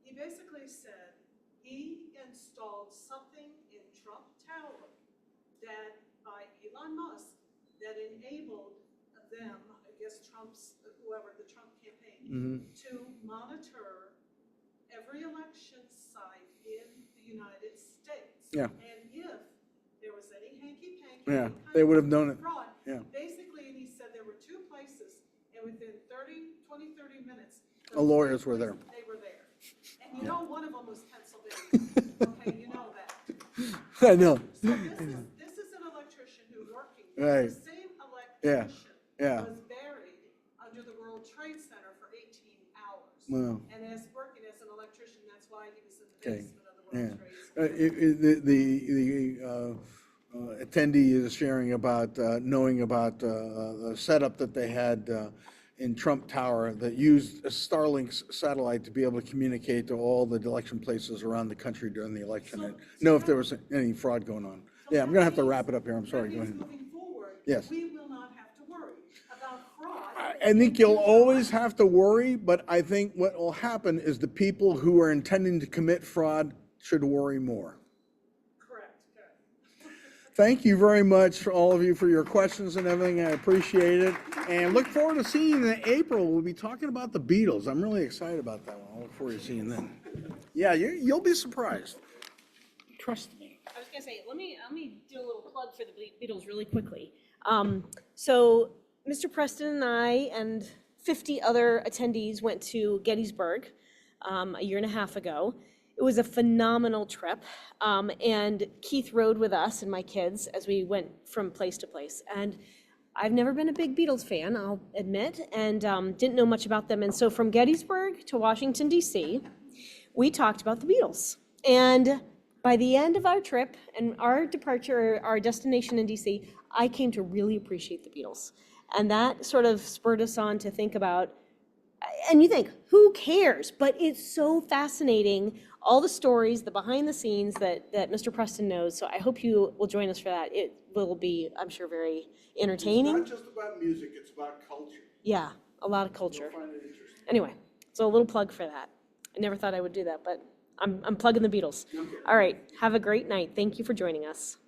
Speaker 3: He basically said he installed something in Trump Tower that by Elon Musk that enabled them, I guess Trump's, whoever, the Trump campaign, to monitor every election site in the United States.
Speaker 2: Yeah.
Speaker 3: And if there was any hanky-panky,
Speaker 2: Yeah,
Speaker 3: any kind
Speaker 2: they would
Speaker 3: of
Speaker 2: have known it.
Speaker 3: fraud,
Speaker 2: Yeah.
Speaker 3: basically, and he said there were 2 places, and within 30 minutes.
Speaker 2: The lawyers were there.
Speaker 3: They were there. And you know, one of them was Pennsylvania. Okay, you know that.
Speaker 2: I know.
Speaker 3: So this is an electrician who working,
Speaker 2: Right.
Speaker 3: the same
Speaker 2: Yeah.
Speaker 3: electrician
Speaker 2: Yeah.
Speaker 3: was buried under the World Trade Center for 18 hours.
Speaker 2: Wow.
Speaker 3: And as working as an electrician, that's why he was in the
Speaker 2: Okay.
Speaker 3: basement of the
Speaker 2: Yeah.
Speaker 3: World Trade Center.
Speaker 2: The attendee is sharing about knowing about the setup that they had in Trump Tower that used a Starlink satellite to be able to communicate to all the election places around the country during the election and know if there was any fraud going on. Yeah, I'm going to have to wrap it up here. I'm sorry. Go ahead.
Speaker 3: Moving forward,
Speaker 2: Yes.
Speaker 3: we will not have to worry about fraud.
Speaker 2: I think you'll always have to worry, but I think what will happen is the people who are intending to commit fraud should worry more.
Speaker 3: Correct, good.
Speaker 2: Thank you very much, all of you, for your questions and everything. I appreciate it. And look forward to seeing you in April. We'll be talking about the Beatles. I'm really excited about that one. I look forward to seeing them. Yeah, you'll be surprised. Trust me.
Speaker 1: I was gonna say, let me do a little plug for the Beatles really quickly. So Mr. Preston and I and 50 other attendees went to Gettysburg a year and a half ago. It was a phenomenal trip, and Keith rode with us and my kids as we went from place to place. And I've never been a big Beatles fan, I'll admit, and didn't know much about them. And so from Gettysburg to Washington, D.C., we talked about the Beatles. And by the end of our trip and our departure, our destination in DC, I came to really appreciate the Beatles. And that sort of spurred us on to think about, and you think, who cares? But it's so fascinating, all the stories, the behind the scenes that Mr. Preston knows. So I hope you will join us for that. It will be, I'm sure, very entertaining.
Speaker 2: It's not just about music, it's about culture.
Speaker 1: Yeah, a lot of culture.
Speaker 2: You'll find it interesting.
Speaker 1: Anyway, so a little plug for that. I never thought I would do that, but I'm plugging the Beatles. All right, have a great night. Thank you for joining us.